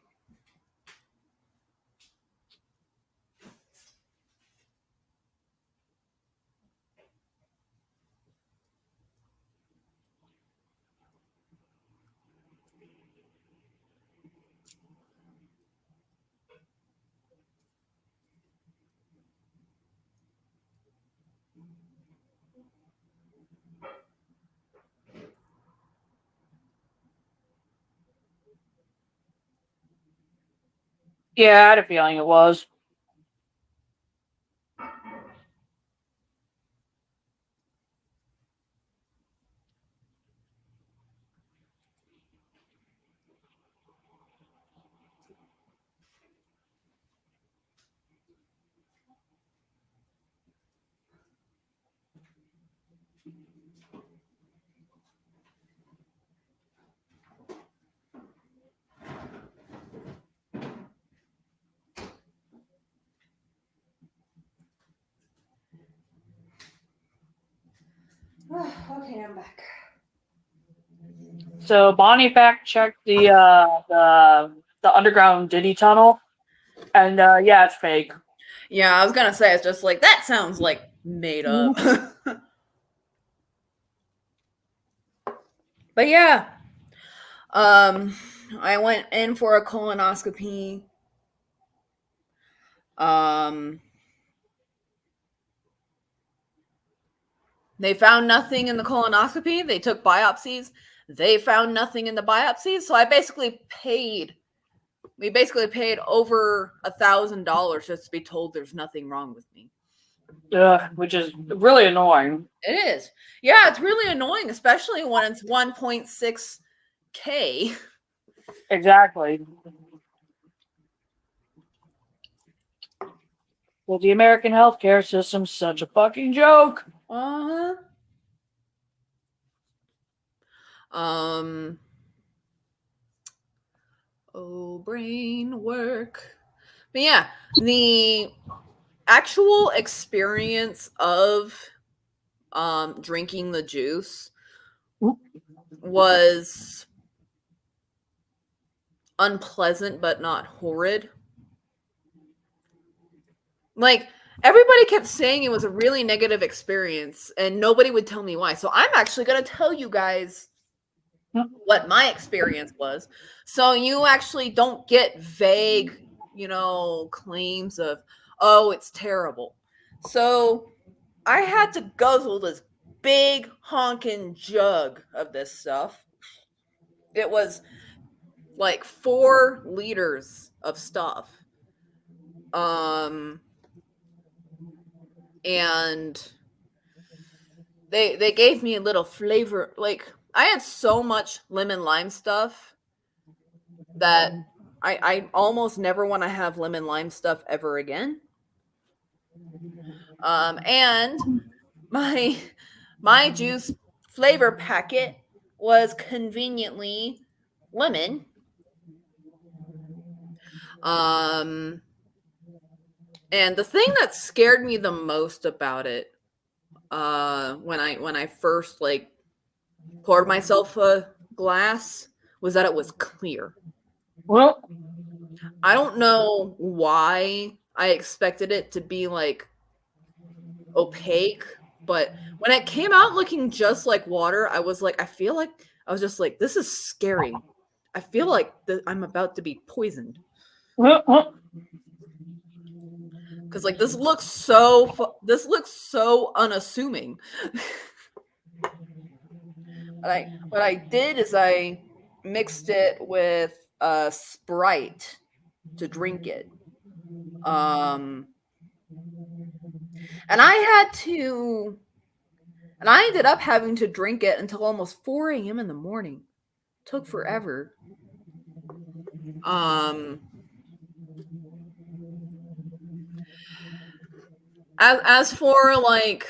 Yeah, I had a feeling it was. Okay, I'm back. So Bonnie fact checked the underground Diddy tunnel, and yeah, it's fake. Yeah, I was gonna say, it's just like, that sounds like made up. But yeah, I went in for a colonoscopy. They found nothing in the colonoscopy. They took biopsies. They found nothing in the biopsies. So we basically paid over $1,000 just to be told there's nothing wrong with me. Which is really annoying. It is. Yeah, it's really annoying, especially when it's 1.6K. Exactly. Well, the American healthcare system's such a fucking joke. Uh-huh. Oh, brain work. But yeah, the actual experience of drinking the juice was unpleasant but not horrid. Like, everybody kept saying it was a really negative experience and nobody would tell me why. So I'm actually going to tell you guys what my experience was. So you actually don't get vague, claims of, oh, it's terrible. So I had to guzzle this big honking jug of this stuff. It was like 4 liters of stuff. And they gave me a little flavor. Like, I had so much lemon lime stuff that I almost never want to have lemon lime stuff ever again. And my juice flavor packet was conveniently lemon. And the thing that scared me the most about it, when I first poured myself a glass, was that it was clear. Well, I don't know why I expected it to be opaque, but when it came out looking just like water, I was just like, this is scary. I feel like I'm about to be poisoned. Because like this looks so unassuming. What I did is I mixed it with Sprite to drink it. And I ended up having to drink it until almost 4 a.m. in the morning. Took forever. As for like,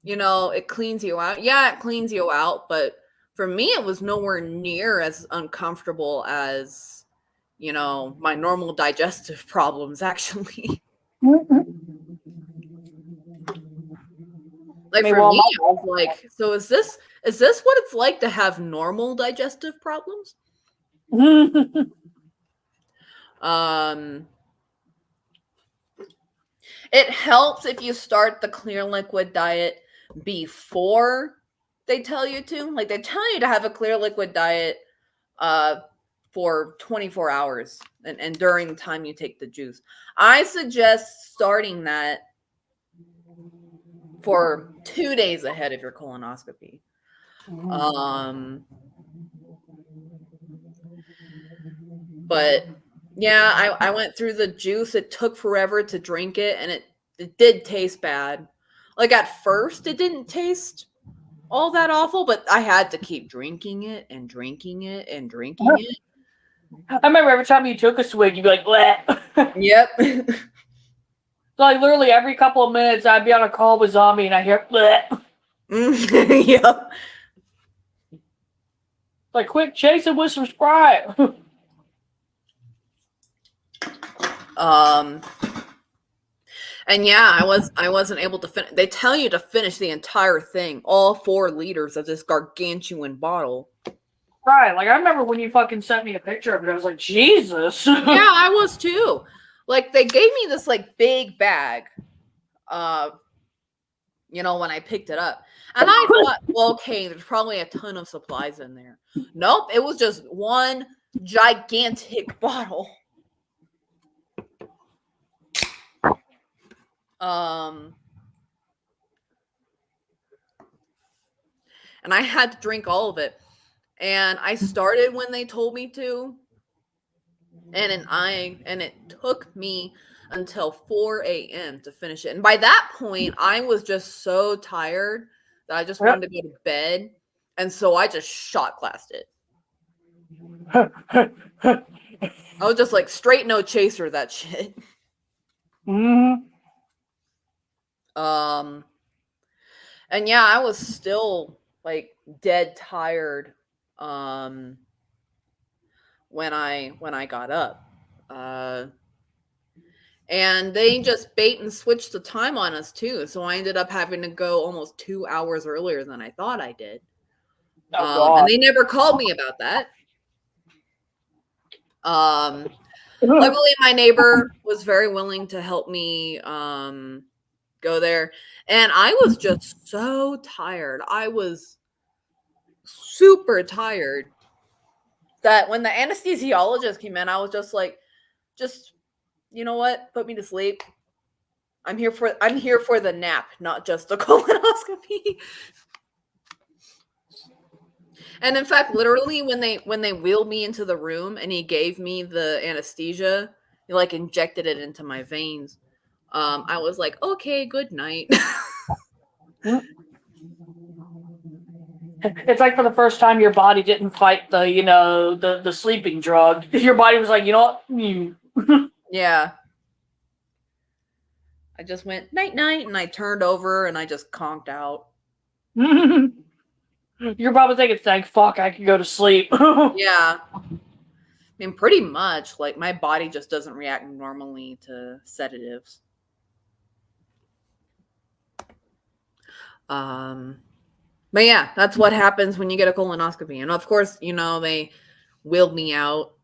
you know, it cleans you out. Yeah, it cleans you out, but for me, it was nowhere near as uncomfortable as, you know, my normal digestive problems, actually. Like for me, I was like, so is this what it's like to have normal digestive problems? It helps if you start the clear liquid diet before they tell you to. Like they tell you to have a clear liquid diet for 24 hours and during the time you take the juice. I suggest starting that for 2 days ahead of your colonoscopy. But yeah, I went through the juice. It took forever to drink it, and it did taste bad. Like at first, it didn't taste all that awful, but I had to keep drinking it and drinking it and drinking it. I remember every time you took a swig, you'd be like, bleh. Yep. Like literally every couple of minutes, I'd be on a call with Zombie, and I hear, bleh. Yep. Like, quick, chase it with some Sprite. And yeah, I wasn't able to finish. They tell you to finish the entire thing, all 4 liters of this gargantuan bottle. Right, like I remember when you fucking sent me a picture of it, I was like, Jesus. Yeah, I was too. Like they gave me this like big bag, you know, when I picked it up. And I thought, well, okay, there's probably a ton of supplies in there. Nope, it was just one gigantic bottle. And I had to drink all of it. And I started when they told me to. And it took me until 4 a.m. to finish it. And by that point, I was just so tired that I just wanted to go to bed. And so I just shot glassed it. I was just like straight no chaser that shit. And yeah, I was still like dead tired when I got up. And they just bait and switched the time on us too. So I ended up having to go almost 2 hours earlier than I thought I did. And they never called me about that. Luckily, my neighbor was very willing to help me go there. And I was just so tired. I was super tired that when the anesthesiologist came in, I was just like, you know what? Put me to sleep. I'm here for the nap, not just a colonoscopy. And in fact, literally when they wheeled me into the room and he gave me the anesthesia, he like injected it into my veins. I was like, okay, good night. It's like for the first time your body didn't fight the, you know, the sleeping drug. Your body was like, you know what? Yeah. I just went night night and I turned over and I just conked out. You're probably thinking, thank fuck I can go to sleep. Yeah. I mean, pretty much. Like, my body just doesn't react normally to sedatives. But yeah, that's what happens when you get a colonoscopy. And of course, you know, they wheeled me out.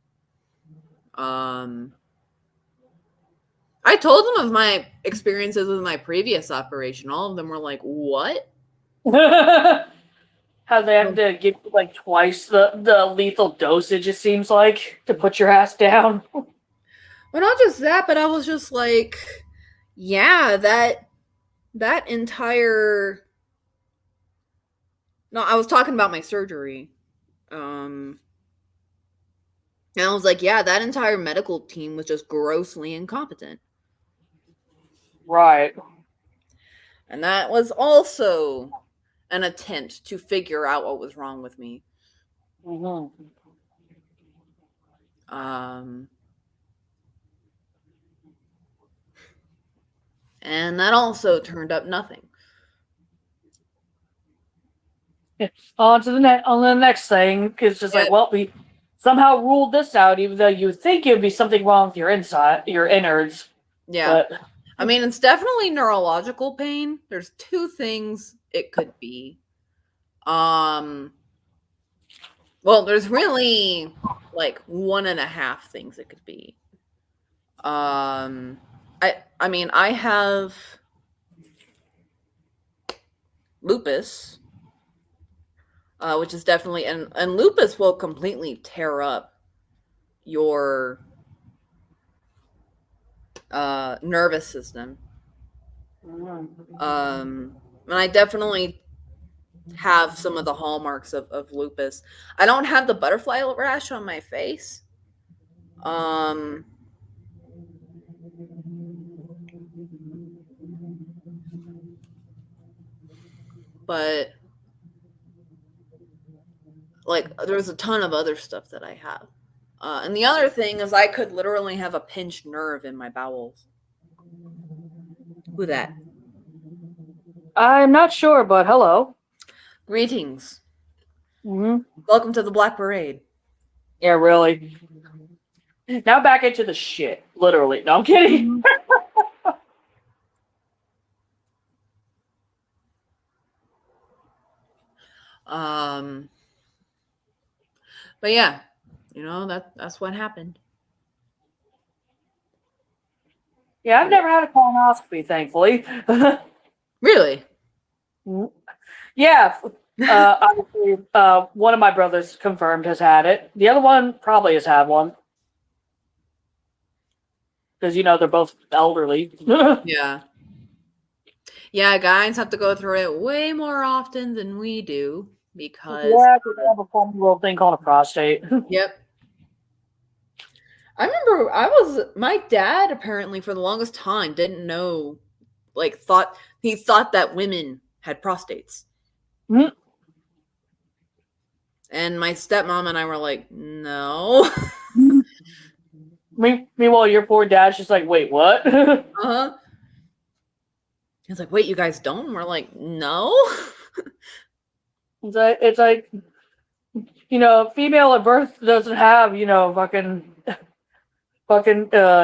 I told them of my experiences with my previous operation. All of them were like, what? How they have to give you like twice the lethal dosage, it seems like, to put your ass down. Well, not just that, but I was just like, yeah, that entire. No, I was talking about my surgery. And I was like, yeah, that entire medical team was just grossly incompetent. Right. And that was also an attempt to figure out what was wrong with me. Mhm. And that also turned up nothing. On to the next thing. It's just like, Yep. well, we somehow ruled this out, even though you think it would be something wrong with your your innards. Yeah. But I mean, it's definitely neurological pain. There's two things it could be. Well, there's really like 1.5 things it could be. I mean, I have lupus, which is definitely and lupus will completely tear up your nervous system. And I definitely have some of the hallmarks of lupus. I don't have the butterfly rash on my face. But like there's a ton of other stuff that I have. And the other thing is I could literally have a pinched nerve in my bowels. Who that? I'm not sure, but hello. Greetings. Mm-hmm. Welcome to the Black Parade. Yeah, really. Now back into the shit. Literally. No, I'm kidding. But yeah, that's what happened. Yeah, I've never had a colonoscopy, thankfully. Really? Yeah. Obviously, one of my brothers confirmed has had it. The other one probably has had one. Because, they're both elderly. Yeah. Yeah, guys have to go through it way more often than we do because Yeah, because they have a funny little thing called a prostate. Yep. I remember my dad apparently for the longest time didn't know, like he thought that women had prostates. Mhm. And my stepmom and I were like, no. Meanwhile, your poor dad's just like, wait, what? Uh-huh. He's like, wait, you guys don't? And we're like, no. It's like, female at birth doesn't have,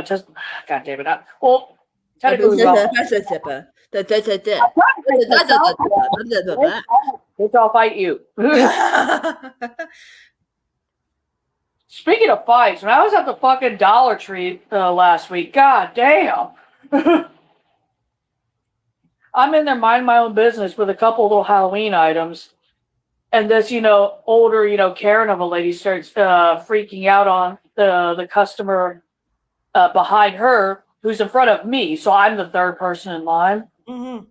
just, God damn it. Well, technically, we all. Bitch, I'll fight you. Speaking of fights, when I was at the fucking Dollar Tree last week, god damn. I'm in there minding my own business with a couple little Halloween items. And this, older, Karen of a lady starts freaking out on the customer behind her who's in front of me. So I'm the third person in line. Mm-hmm.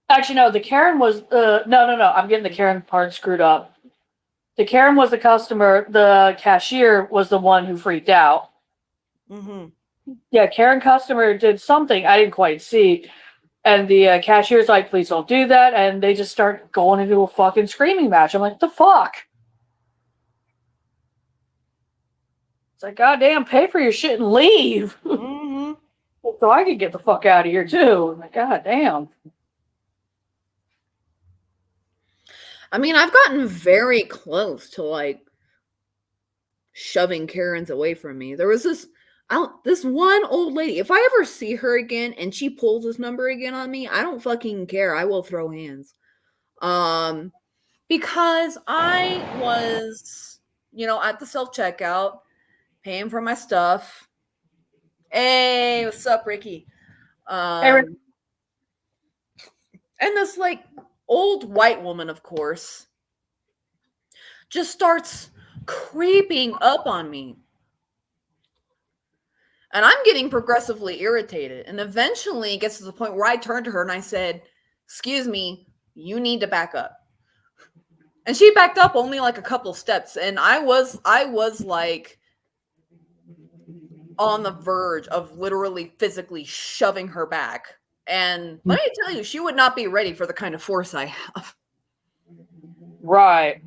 Actually, no, the Karen was, no. I'm getting the Karen part screwed up. The Karen was the customer. The cashier was the one who freaked out. Mm-hmm. Yeah, Karen customer did something I didn't quite see. And the cashier's like, please don't do that. And they just start going into a fucking screaming match. I'm like, what the fuck? It's like, goddamn, pay for your shit and leave. Mm-hmm. So I could get the fuck out of here too. I'm like, goddamn. I mean, I've gotten very close to like shoving Karens away from me. There was this one old lady. If I ever see her again and she pulls this number again on me, I don't fucking care. I will throw hands. Because I was, at the self-checkout, paying for my stuff. Hey, what's up, Ricky? And this like old white woman, of course, just starts creeping up on me. And I'm getting progressively irritated. And eventually it gets to the point where I turned to her and I said, "Excuse me, you need to back up." And she backed up only like a couple steps. And I was like on the verge of literally physically shoving her back. And let me tell you, she would not be ready for the kind of force I have. Right.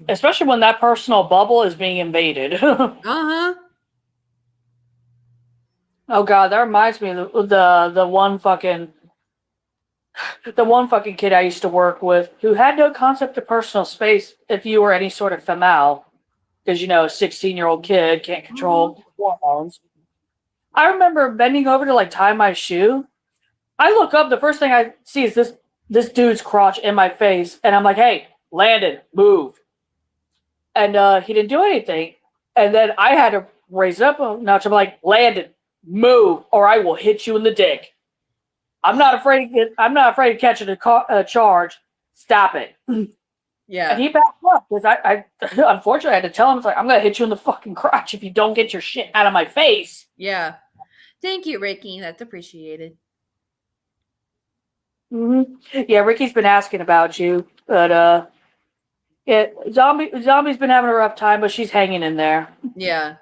Especially when that personal bubble is being invaded. Uh-huh. Oh god, that reminds me of the one fucking kid I used to work with who had no concept of personal space if you were any sort of female. Because, a 16-year-old kid can't control hormones. I remember bending over to tie my shoe. I look up, the first thing I see is this dude's crotch in my face, and I'm like, "Hey, Landon, move." And he didn't do anything. And then I had to raise it up a notch. I'm like, "Landon, move, or I will hit you in the dick. I'm not afraid of catching a charge. Stop it." Yeah. And he backed up because I unfortunately I had to tell him, it's like, "I'm gonna hit you in the fucking crotch if you don't get your shit out of my face." Yeah. Thank you, Ricky. That's appreciated. Mm-hmm. Yeah, Ricky's been asking about you, but yeah, Zombie's been having a rough time, but she's hanging in there. Yeah.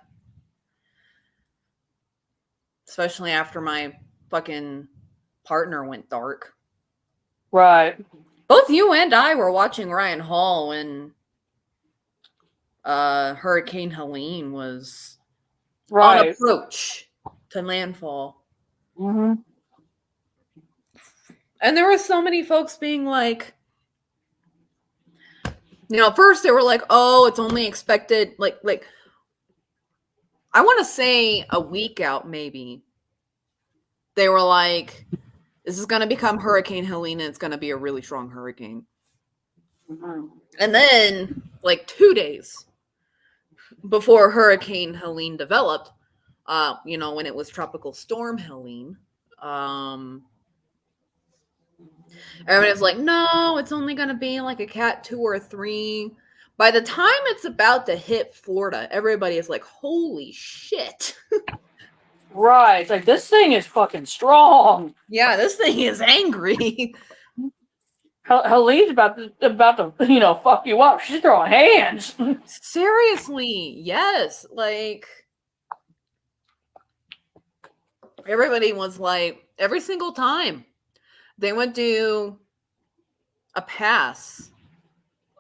Especially after my fucking partner went dark. Right. Both you and I were watching Ryan Hall when Hurricane Helene was on approach to landfall. Mm-hmm. And there were so many folks being like, first they were like, "Oh, it's only expected like I want to say a week out maybe." They were like, "This is going to become Hurricane Helene and it's going to be a really strong hurricane." Mm-hmm. And then 2 days before Hurricane Helene developed, when it was Tropical Storm Helene, everybody's like, "No, it's only going to be like a Cat 2 or 3. By the time it's about to hit Florida, everybody is like, "Holy shit." Right. It's like, this thing is fucking strong. Yeah, this thing is angry. Helene's about to fuck you up. She's throwing hands. Seriously, yes. Everybody was like, every single time they would do a pass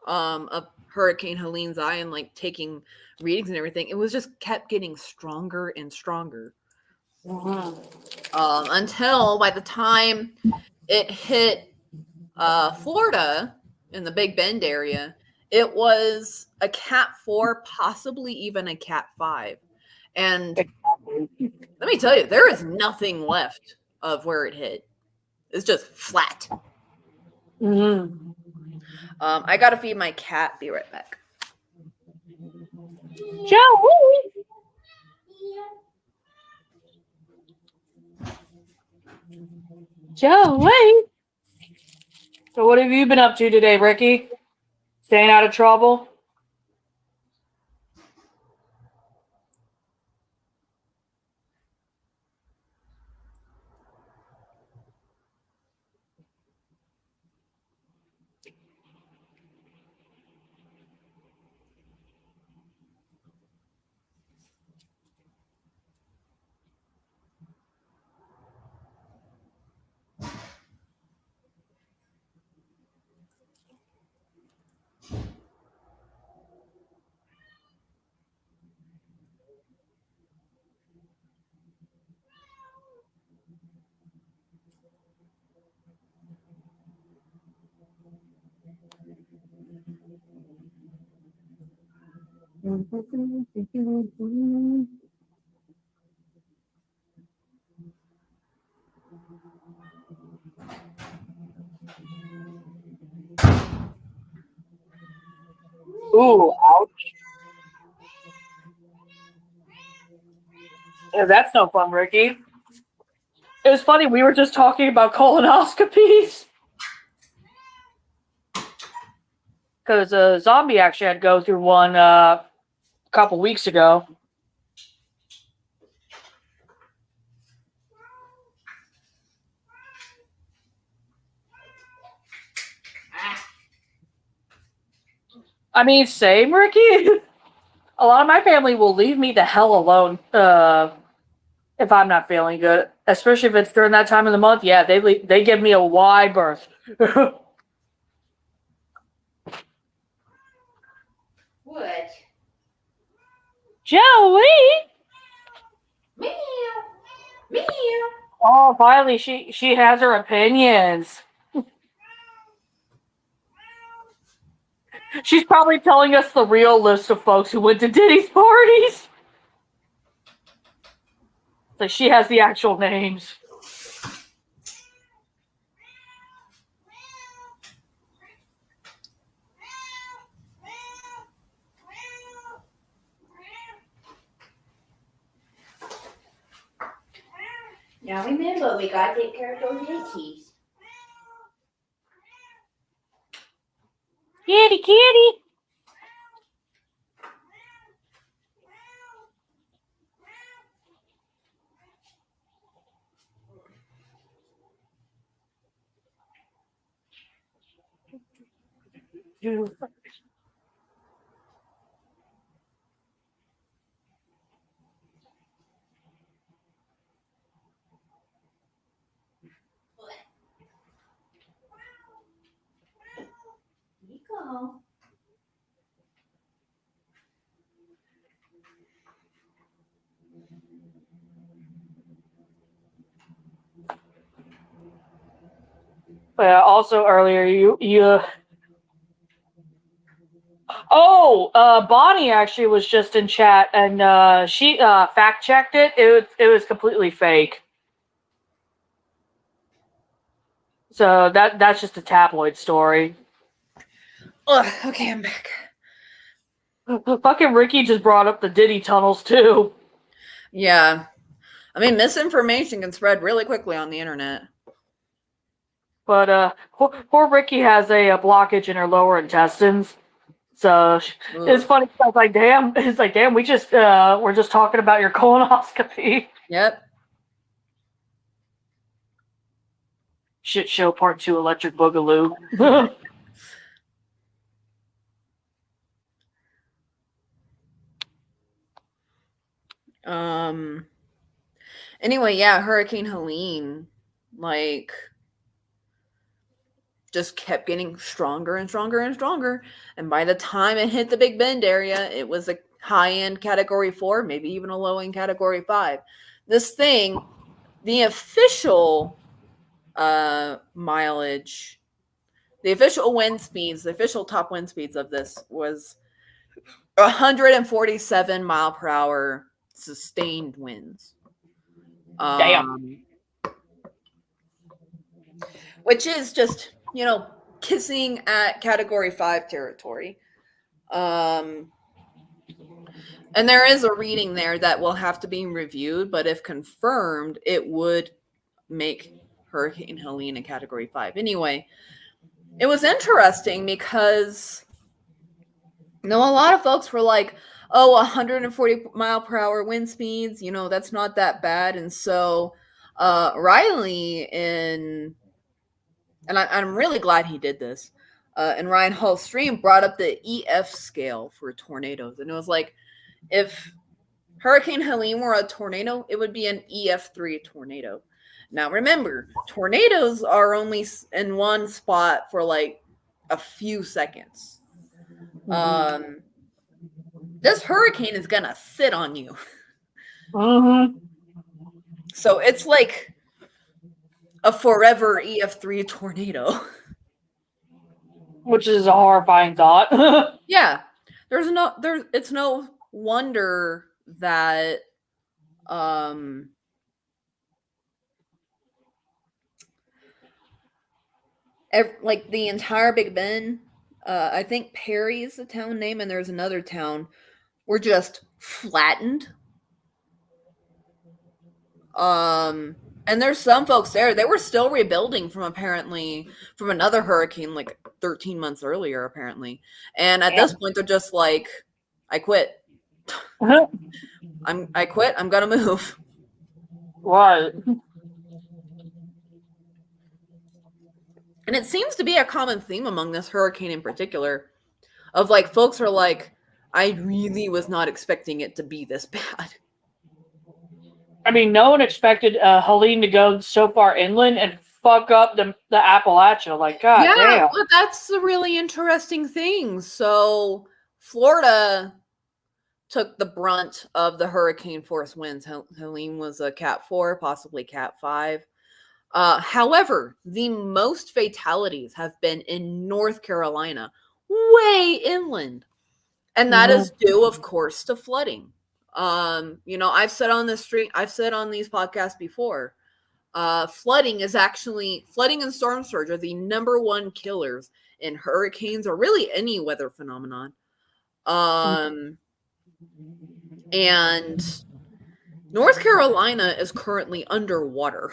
of Hurricane Helene's eye and taking readings and everything, it was just kept getting stronger and stronger. Mm-hmm. Until by the time it hit Florida in the Big Bend area, it was a Cat 4, possibly even a Cat 5. And let me tell you, there is nothing left of where it hit. It's just flat. Mm-hmm. I gotta feed my cat. Be right back. Joey. Joey. So what have you been up to today, Ricky? Staying out of trouble? Ooh, ouch. Yeah, that's no fun, Ricky. It was funny, we were just talking about colonoscopies. Because a zombie actually had to go through one a couple weeks ago. I mean, same, Ricky. A lot of my family will leave me the hell alone if I'm not feeling good, especially if it's during that time of the month. Yeah, they give me a wide berth. What? Joey. Meow. Meow. Oh, finally, she has her opinions. She's probably telling us the real list of folks who went to Diddy's parties. So she has the actual names. Now remember, we gotta take care of those itchies. Kitty, kitty. Nico. Also earlier, you. Bonnie actually was just in chat, and she fact checked it. It was completely fake. So that's just a tabloid story. Ugh, okay, I'm back. Fucking Ricky just brought up the Diddy tunnels too. Yeah. I mean, misinformation can spread really quickly on the internet. But poor Ricky has a blockage in her lower intestines. So it's funny. It's like, damn. It's like, damn. We're just talking about your colonoscopy. Yep. Shit show part 2, Electric Boogaloo. Anyway, yeah, Hurricane Helene, like, just kept getting stronger and stronger and stronger. And by the time it hit the Big Bend area, it was a high-end Category 4, maybe even a low-end Category 5. This thing, the official mileage, the official wind speeds, the official top wind speeds of this was 147 mile per hour sustained winds. Damn. Which is just, kissing at Category 5 territory. And there is a reading there that will have to be reviewed, but if confirmed, it would make Hurricane Helene a Category 5. Anyway, it was interesting because, a lot of folks were like, oh, 140 mile per hour wind speeds, that's not that bad. And so Riley and I'm really glad he did this, and Ryan Hall's stream brought up the EF scale for tornadoes. And it was like, if Hurricane Helene were a tornado, it would be an EF3 tornado. Now, remember, tornadoes are only in one spot for like a few seconds. This hurricane is gonna sit on you. So it's like a forever EF3 tornado. Which is a horrifying thought. Yeah. It's no wonder that like the entire Big Bend, I think Perry is the town name, and there's another town, were just flattened. And there's some folks there, they were still rebuilding from another hurricane like 13 months earlier, apparently. And at this point, they're just like, I quit. I quit. I'm gonna move. What? And it seems to be a common theme among this hurricane in particular. of like folks are like, I really was not expecting it to be this bad. I mean, no one expected Helene to go so far inland and fuck up the Appalachia. Like, god damn. But that's a really interesting thing. So Florida took the brunt of the hurricane force winds. Helene was a Cat 4, possibly Cat 5. However, the most fatalities have been in North Carolina, way inland. And that is due, of course, to flooding. I've said on these podcasts before, flooding and storm surge are the number one killers in hurricanes or really any weather phenomenon. And North Carolina is currently underwater.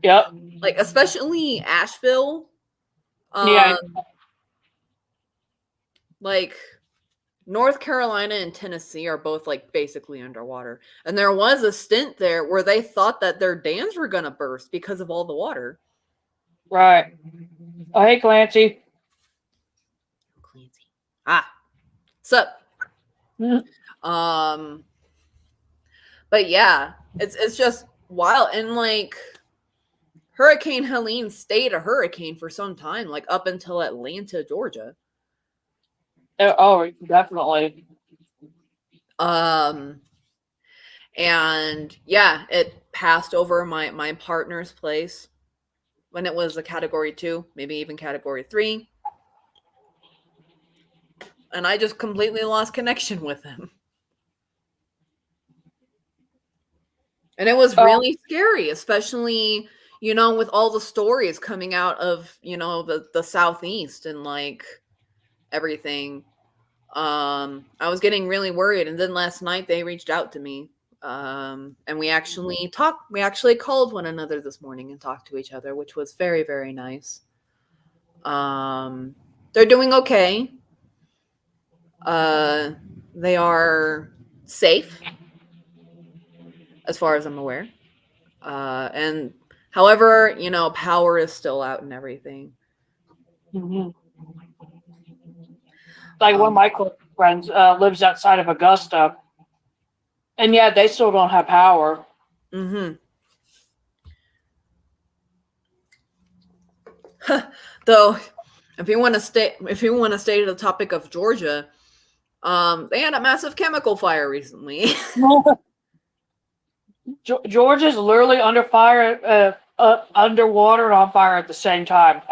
Yep. Like, especially Asheville. Yeah. Like, North Carolina and Tennessee are both, like, basically underwater. And there was a stint there where they thought that their dams were going to burst because of all the water. Right. Oh, hey, Clancy. Clancy. Sup? Mm-hmm. But yeah, it's just wild. And, like, Hurricane Helene stayed a hurricane for some time, like, up until Atlanta, Georgia. Oh, definitely. And yeah, it passed over my partner's place when it was a category 2, maybe even category 3. And I just completely lost connection with him. And it was really scary, especially, with all the stories coming out of, the Southeast and, like, everything. I was getting really worried. And then last night they reached out to me. And we actually talked. We actually called one another this morning and talked to each other, which was very, very nice. They're doing okay. They are safe, as far as I'm aware. And however, power is still out and everything. Mm-hmm. Like one of my close friends lives outside of Augusta, and yeah, they still don't have power. Mm-hmm. Though, if you want to stay to the topic of Georgia, they had a massive chemical fire recently. Georgia's literally under fire, underwater and on fire at the same time.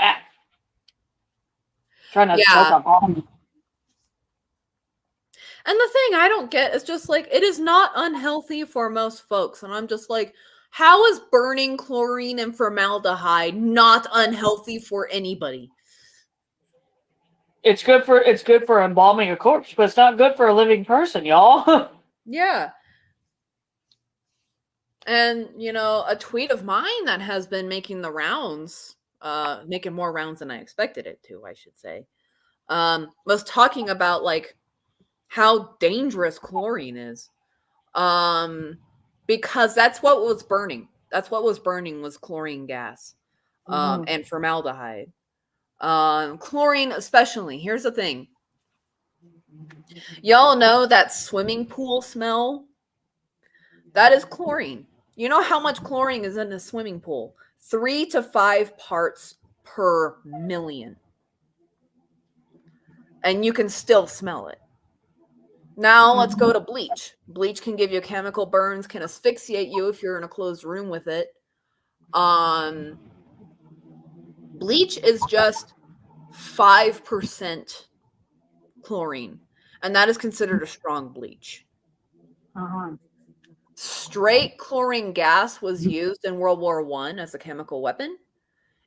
Trying to choke on bomb. And the thing I don't get is just like, it is not unhealthy for most folks. And I'm just like, how is burning chlorine and formaldehyde not unhealthy for anybody? It's good for embalming a corpse, but it's not good for a living person, y'all. Yeah. And, a tweet of mine that has been making the rounds, making more rounds than I expected it to, I should say, was talking about, like, how dangerous chlorine is. Because that's what was burning. That's what was burning was chlorine gas, and formaldehyde. Chlorine especially. Here's the thing. Y'all know that swimming pool smell? That is chlorine. You know how much chlorine is in a swimming pool? 3 to 5 parts per million. And you can still smell it. Now let's go to bleach. Bleach can give you chemical burns, can asphyxiate you if you're in a closed room with it. Bleach is just 5% chlorine, and that is considered a strong bleach. Straight chlorine gas was used in World War I as a chemical weapon.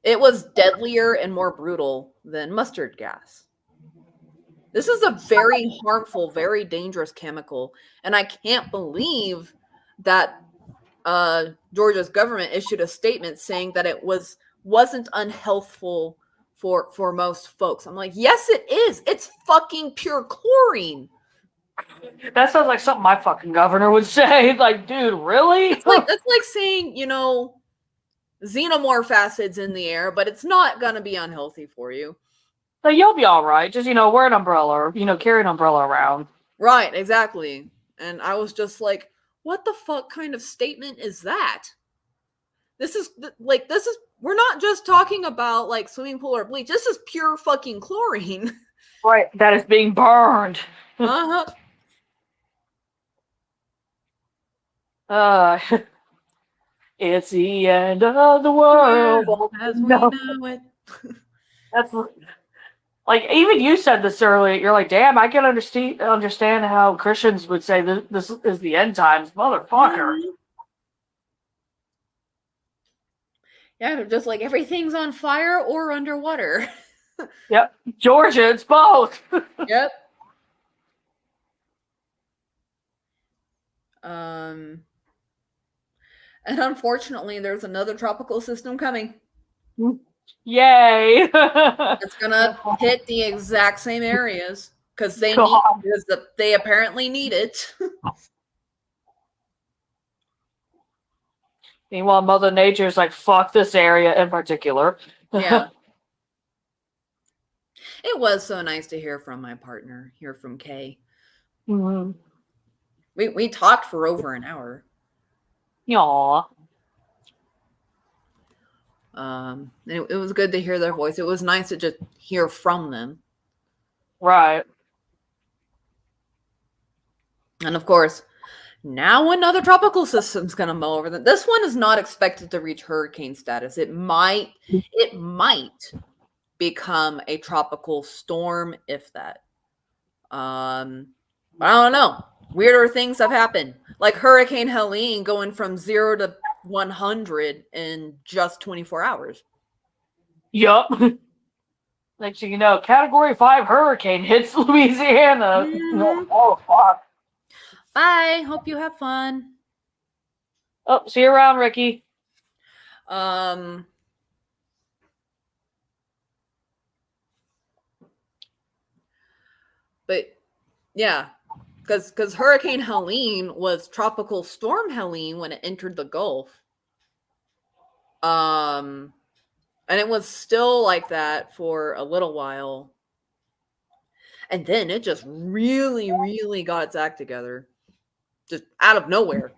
It was deadlier and more brutal than mustard gas. This is a very harmful, very dangerous chemical, and I can't believe that Georgia's government issued a statement saying that it wasn't unhealthful for most folks. I'm like, yes, it is. It's fucking pure chlorine. That sounds like something my fucking governor would say. Like, dude, really? That's like saying, xenomorph acid's in the air, but it's not gonna be unhealthy for you. So you'll be all right. Just, wear an umbrella or, carry an umbrella around. Right, exactly. And I was just like, what the fuck kind of statement is that? This is we're not just talking about like swimming pool or bleach. This is pure fucking chlorine. Right. That is being burned. Uh-huh. It's the end of the world. As we No. know it. That's like, even you said this earlier. You're like, damn, I can understand how Christians would say this is the end times, motherfucker. Mhm. Yeah, they're just like everything's on fire or underwater. Yep, Georgia, it's both. Yep. And unfortunately, there's another tropical system coming. Yay! It's gonna hit the exact same areas because they apparently need it. Meanwhile, Mother Nature's like, fuck this area in particular. Yeah. It was so nice to hear from my partner, hear from Kay. Mm-hmm. We talked for over an hour. Aww. It was good to hear their voice. It was nice to just hear from them. Right. And of course, now another tropical system's gonna mow over them. This one is not expected to reach hurricane status. It might become a tropical storm, if that. I don't know. Weirder things have happened, like Hurricane Helene going from 0 to 100 in just 24 hours. Yup. Next thing you know, Category 5 hurricane hits Louisiana. Mhm. Oh, fuck. Bye. Hope you have fun. Oh, see you around, Ricky. But yeah, because Hurricane Helene was Tropical Storm Helene when it entered the Gulf. And it was still like that for a little while. And then it just really, really got its act together. Just out of nowhere.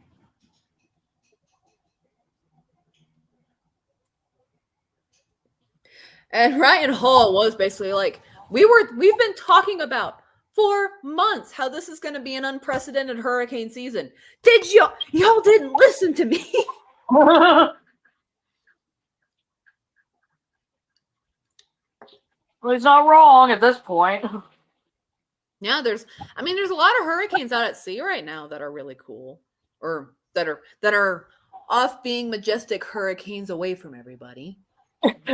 And Ryan Hall was basically like, we've been talking about for months how this is going to be an unprecedented hurricane season. Did y'all didn't listen to me? Well, he's not wrong at this point. Yeah, there's a lot of hurricanes out at sea right now that are really cool, or that are off being majestic hurricanes away from everybody.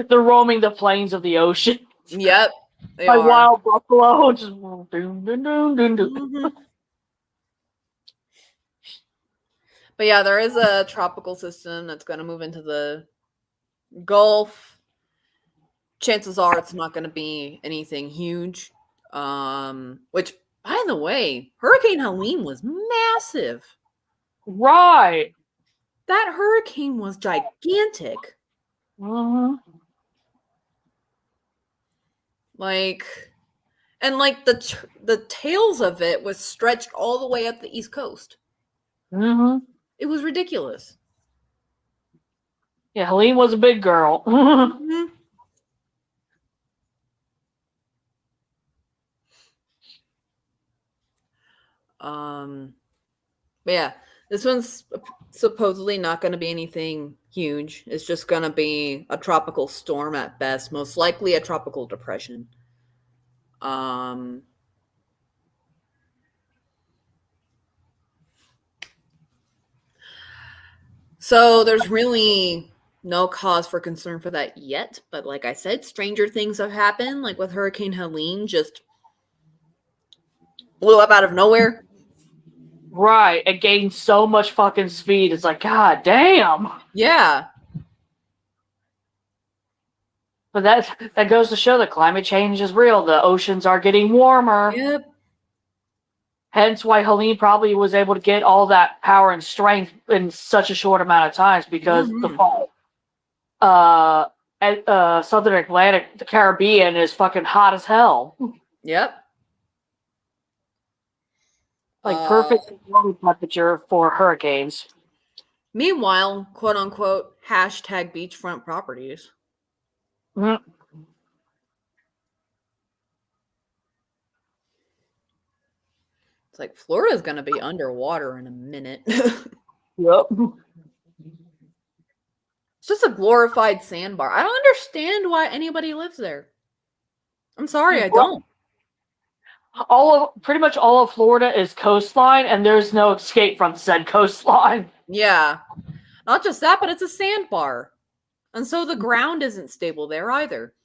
They're roaming the plains of the ocean. Yep, they Like are. wild buffalo, just doom, doom, doom, doom, doom. Mhm. But yeah, there is a tropical system that's going to move into the Gulf. Chances are it's not going to be anything huge. Which, by the way, Hurricane Helene was massive. Right. That hurricane was gigantic. Mm-hmm. The tails of it was stretched all the way up the East Coast. Mm-hmm. It was ridiculous. Yeah, Helene was a big girl. Mm-hmm. But yeah, this one's supposedly not going to be anything huge. It's just going to be a tropical storm at best, most likely a tropical depression. So there's really no cause for concern for that yet. But like I said, stranger things have happened, like with Hurricane Helene, just blew up out of nowhere. Right. It gained so much fucking speed. It's like, god damn. Yeah. But that goes to show that climate change is real. The oceans are getting warmer. Yep. Hence why Helene probably was able to get all that power and strength in such a short amount of time, because Mhm. the fall Southern Atlantic, the Caribbean is fucking hot as hell. Yep. Like perfect temperature for hurricanes. Meanwhile, quote unquote, hashtag beachfront properties. Mm. It's like Florida's going to be underwater in a minute. Yep. It's just a glorified sandbar. I don't understand why anybody lives there. I'm sorry, I don't. Pretty much all of Florida is coastline, and there's no escape from said coastline. Yeah. Not just that, but it's a sandbar. And so the ground isn't stable there either.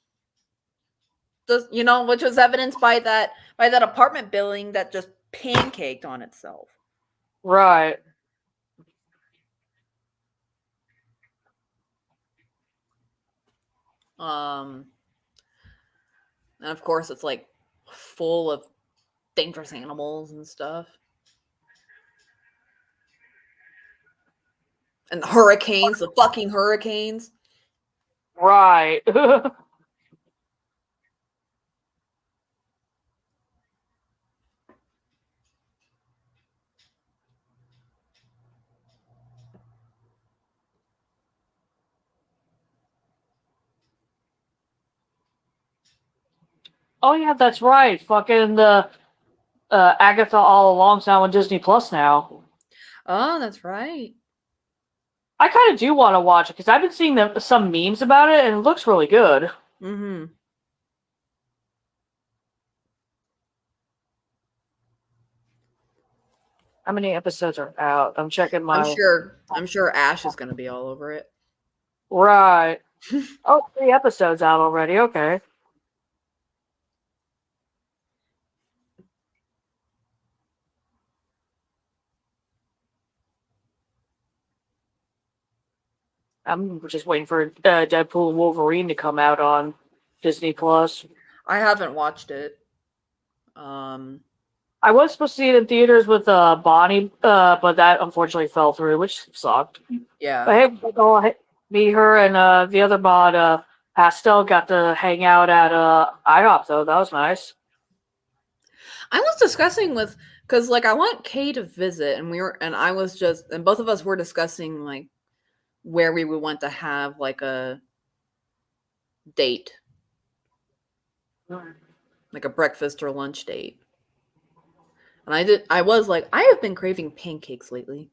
Which was evidenced by that apartment building that just pancaked on itself. Right. And of course it's like full of dangerous animals and stuff. And the hurricanes, the fucking hurricanes. Right. Oh yeah, that's right. Fucking the Agatha All Along's now on Disney Plus now. Oh, that's right. I kind of do want to watch it because I've been seeing some memes about it, and it looks really good. Mm-hmm. How many episodes are out? I'm checking my. I'm sure Ash is going to be all over it. Right. Oh, 3 episodes out already. Okay. I'm just waiting for Deadpool and Wolverine to come out on Disney Plus. I haven't watched it. I was supposed to see it in theaters with Bonnie, but that unfortunately fell through, which sucked. Yeah. But hey, me, her, and the other mod, Castiel, got to hang out at IHOP, though. That was nice. I was discussing because I want Kay to visit, and both of us were discussing like where we would want to have like a date, like a breakfast or lunch date. And I was like, I have been craving pancakes lately.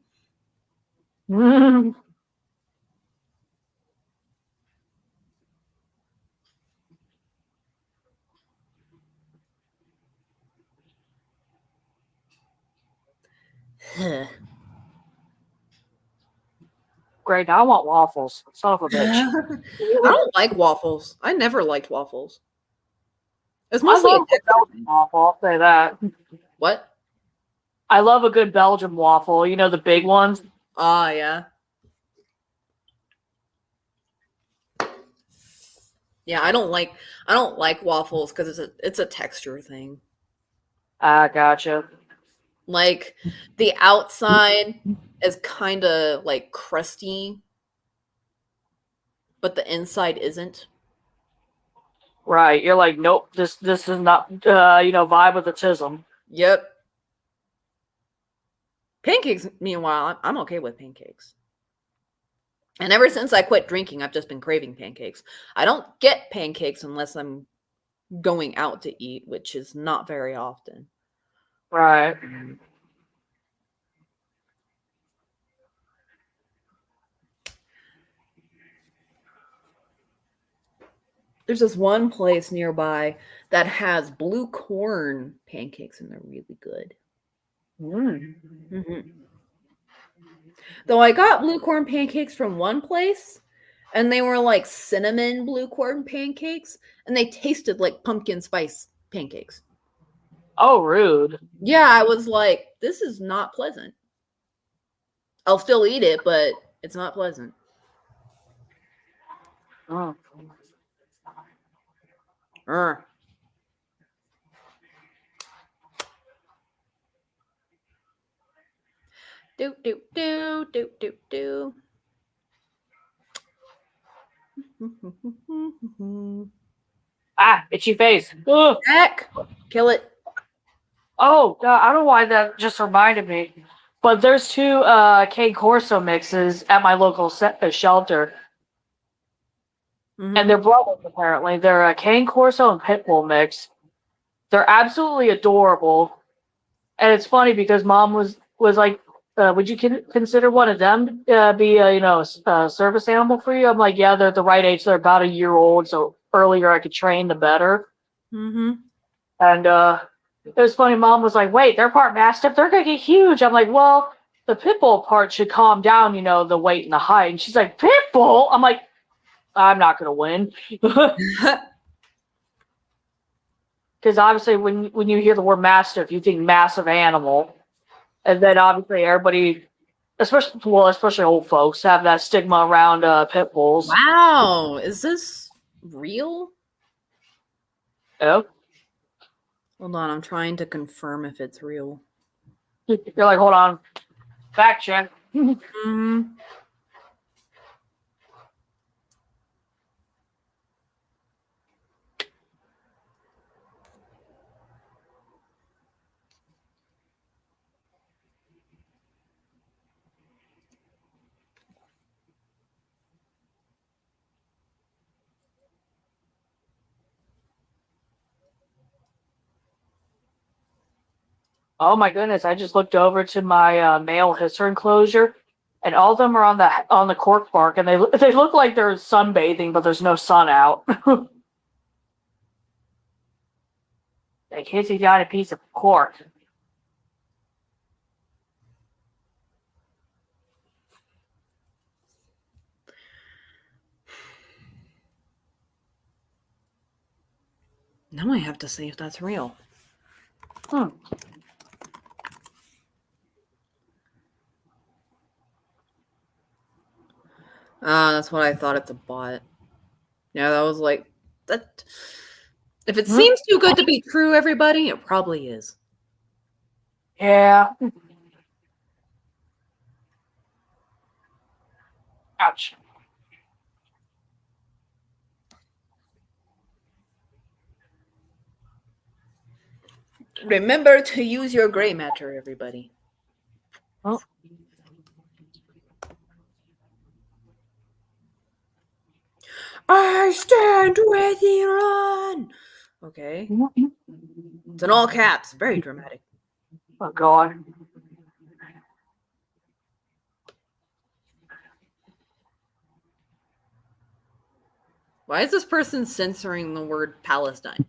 Great, now I want waffles. Son of a bitch. I don't like waffles. I never liked waffles. It's I mostly love a Belgian waffle, I'll say that. What? I love a good Belgian waffle. You know, the big ones? Ah, yeah. Yeah, I don't like waffles because it's a texture thing. Ah, gotcha. Like the outside is kind of like crusty, but the inside isn't. Right, you're like, nope, this is not, vibe with the tism. Yep. Pancakes, meanwhile, I'm okay with pancakes. And ever since I quit drinking, I've just been craving pancakes. I don't get pancakes unless I'm going out to eat, which is not very often. Right. There's this one place nearby that has blue corn pancakes, and they're really good. Mm-hmm. Though I got blue corn pancakes from one place, and they were like cinnamon blue corn pancakes, and they tasted like pumpkin spice pancakes. Oh, rude. Yeah, I was like, this is not pleasant. I'll still eat it, but it's not pleasant. Oh. Do do do do do do. Ah, itchy face. Ugh. Heck, kill it. Oh, I don't know why that just reminded me. But there's two Cane Corso mixes at my local shelter. Mhm. And they're brothers, apparently. They're a Cane Corso and Pitbull mix. They're absolutely adorable. And it's funny because Mom was like, would you consider one of them be a service animal for you? I'm like, yeah, they're the right age. They're about a year old, so earlier I could train, the better. Mhm. And it was funny. Mom was like, wait, they're part Mastiff. They're going to get huge. I'm like, well, the Pitbull part should calm down, the weight and the height. And she's like, Pitbull? I'm like, I'm not going to win. Because obviously when you hear the word Mastiff, you think massive animal. And then obviously everybody, especially old folks, have that stigma around pit bulls. Wow, is this real? Yeah. Hold on, I'm trying to confirm if it's real. You're like, hold on. Fact check. Mhm. Oh my goodness! I just looked over to my mail history enclosure, and all of them are on the cork bark, and they look like they're sunbathing, but there's no sun out. Like, here's you got a piece of cork. Now I have to see if that's real. Hmm. That's what I thought. It's a bot. Yeah, that was like that. If it seems too good to be true, everybody, it probably is. Yeah. Ouch. Remember to use your gray matter, everybody. Oh. I stand with Iran. Okay. It's in all caps. Very dramatic. Oh God. Why is this person censoring the word Palestine?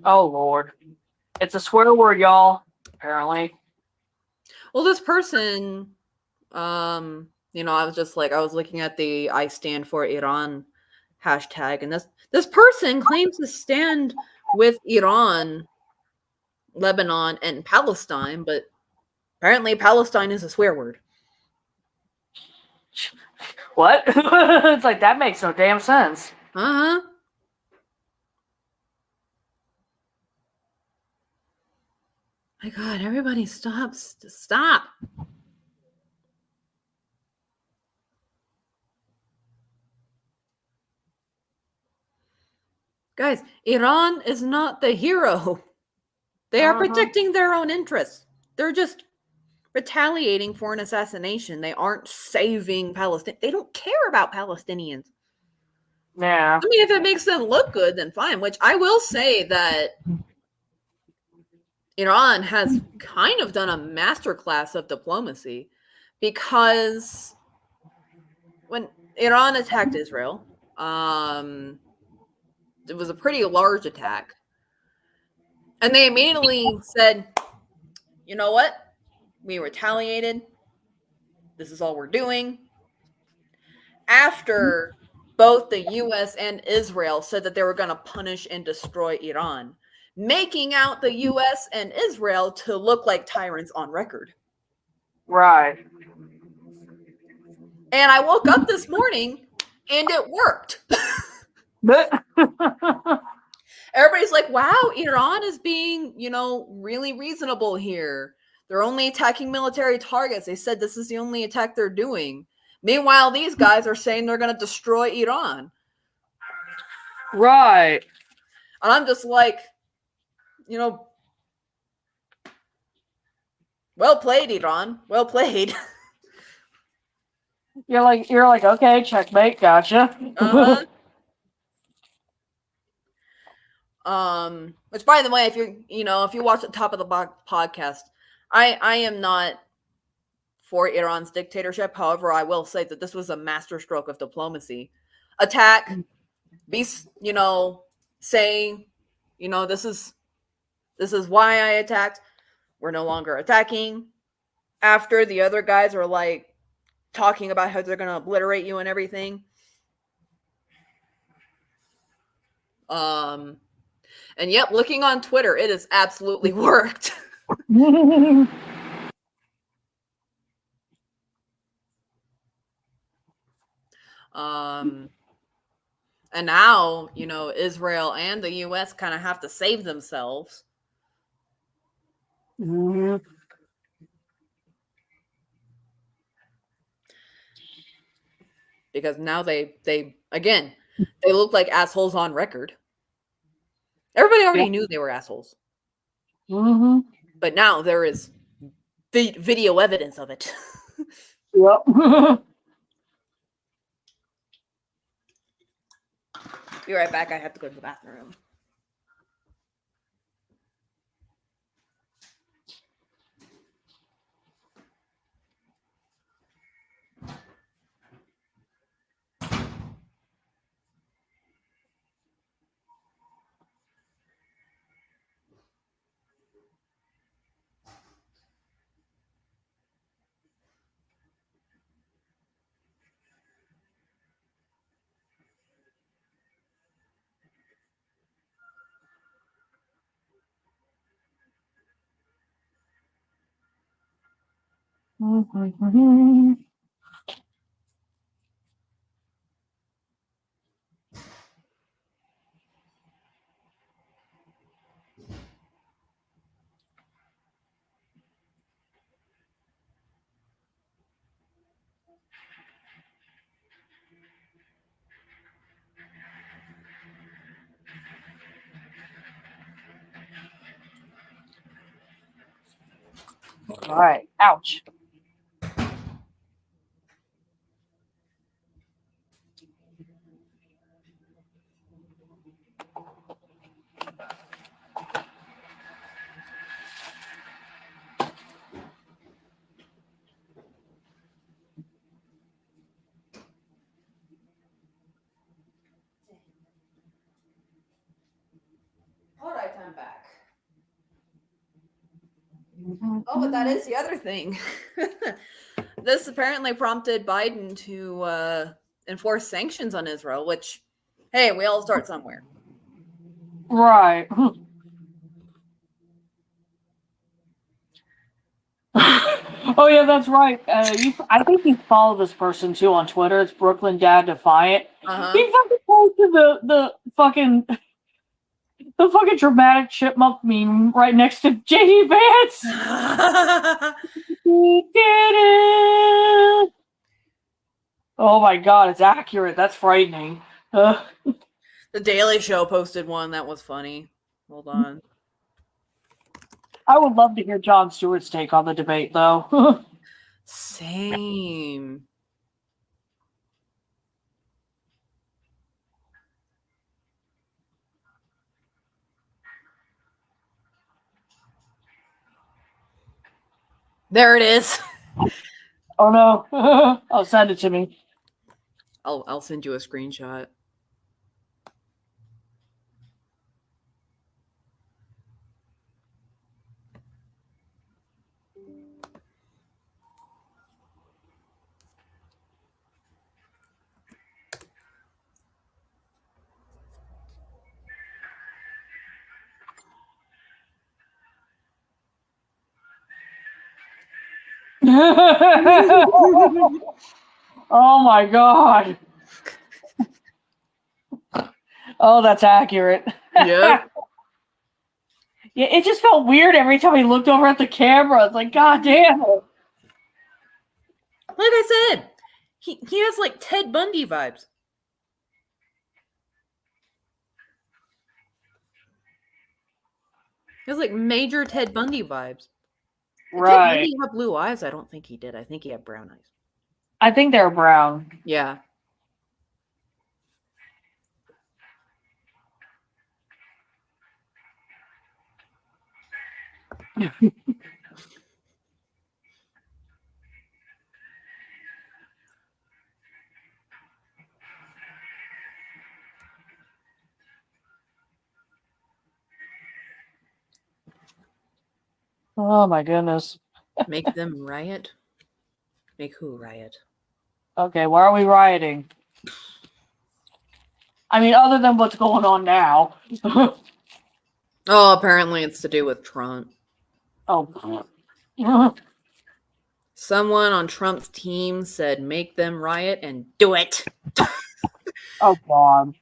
Oh Lord. It's a swear word, y'all. Apparently. Well, this person, I was looking at the I stand for Iran hashtag, and this person claims to stand with Iran, Lebanon, and Palestine, but apparently Palestine is a swear word. What? It's like, that makes no damn sense. Uh-huh. My God, everybody stops. Stop. Guys, Iran is not the hero. They are protecting their own interests. They're just retaliating for an assassination. They aren't saving Palestine. They don't care about Palestinians. Yeah. I mean, if it makes them look good, then fine. Which I will say that Iran has kind of done a masterclass of diplomacy, because when Iran attacked Israel, it was a pretty large attack. And they immediately said, you know what? We retaliated. This is all we're doing. After both the US and Israel said that they were going to punish and destroy Iran, making out the US and Israel to look like tyrants on record. Right. And I woke up this morning and it worked. Everybody's like, wow, Iran is being, really reasonable here. They're only attacking military targets. They said this is the only attack they're doing. Meanwhile, these guys are saying they're going to destroy Iran. Right. And I'm just like, well played, Iran. Well played. You're like, okay, checkmate, gotcha. Uh-huh. Which, by the way, if you watch the top of the podcast, I am not for Iran's dictatorship. However, I will say that this was a masterstroke of diplomacy. Attack, be, say, this is why I attacked. We're no longer attacking. After the other guys are like talking about how they're going to obliterate you and everything. And yep, looking on Twitter, it has absolutely worked. And now, Israel and the US kind of have to save themselves. Because now they look like assholes on record. Everybody already knew they were assholes. But now there is video evidence of it. Yep. Be right back. I have to go to the bathroom. All right. Ouch. All right, I'm back. Oh, but that is the other thing. This apparently prompted Biden to enforce sanctions on Israel, which, hey, we all start somewhere. Right. Oh yeah, that's right. I think you follow this person too on Twitter. It's Brooklyn Dad Defiant. Uh-huh. He fucking posted the fucking dramatic chipmunk meme right next to JD Vance. He did it. Oh my god, it's accurate. That's frightening. The Daily Show posted one that was funny. Hold on. I would love to hear Jon Stewart's take on the debate, though. Same. There it is. Oh no. Oh, send it to me. I'll send you a screenshot. Oh my god. Oh, that's accurate. Yeah. Yeah, it just felt weird every time he looked over at the camera. It's like, god damn it. Like I said, He has like Ted Bundy vibes. He has like major Ted Bundy vibes. Did Ted Right. Bundy have blue eyes? I don't think he did. I think he had brown eyes. I think they're brown. Yeah. Oh my goodness. Make them riot. Make who riot? Okay, why are we rioting? I mean, other than what's going on now. Oh, apparently it's to do with Trump. Oh. Someone on Trump's team said, make them riot and do it. Oh, God.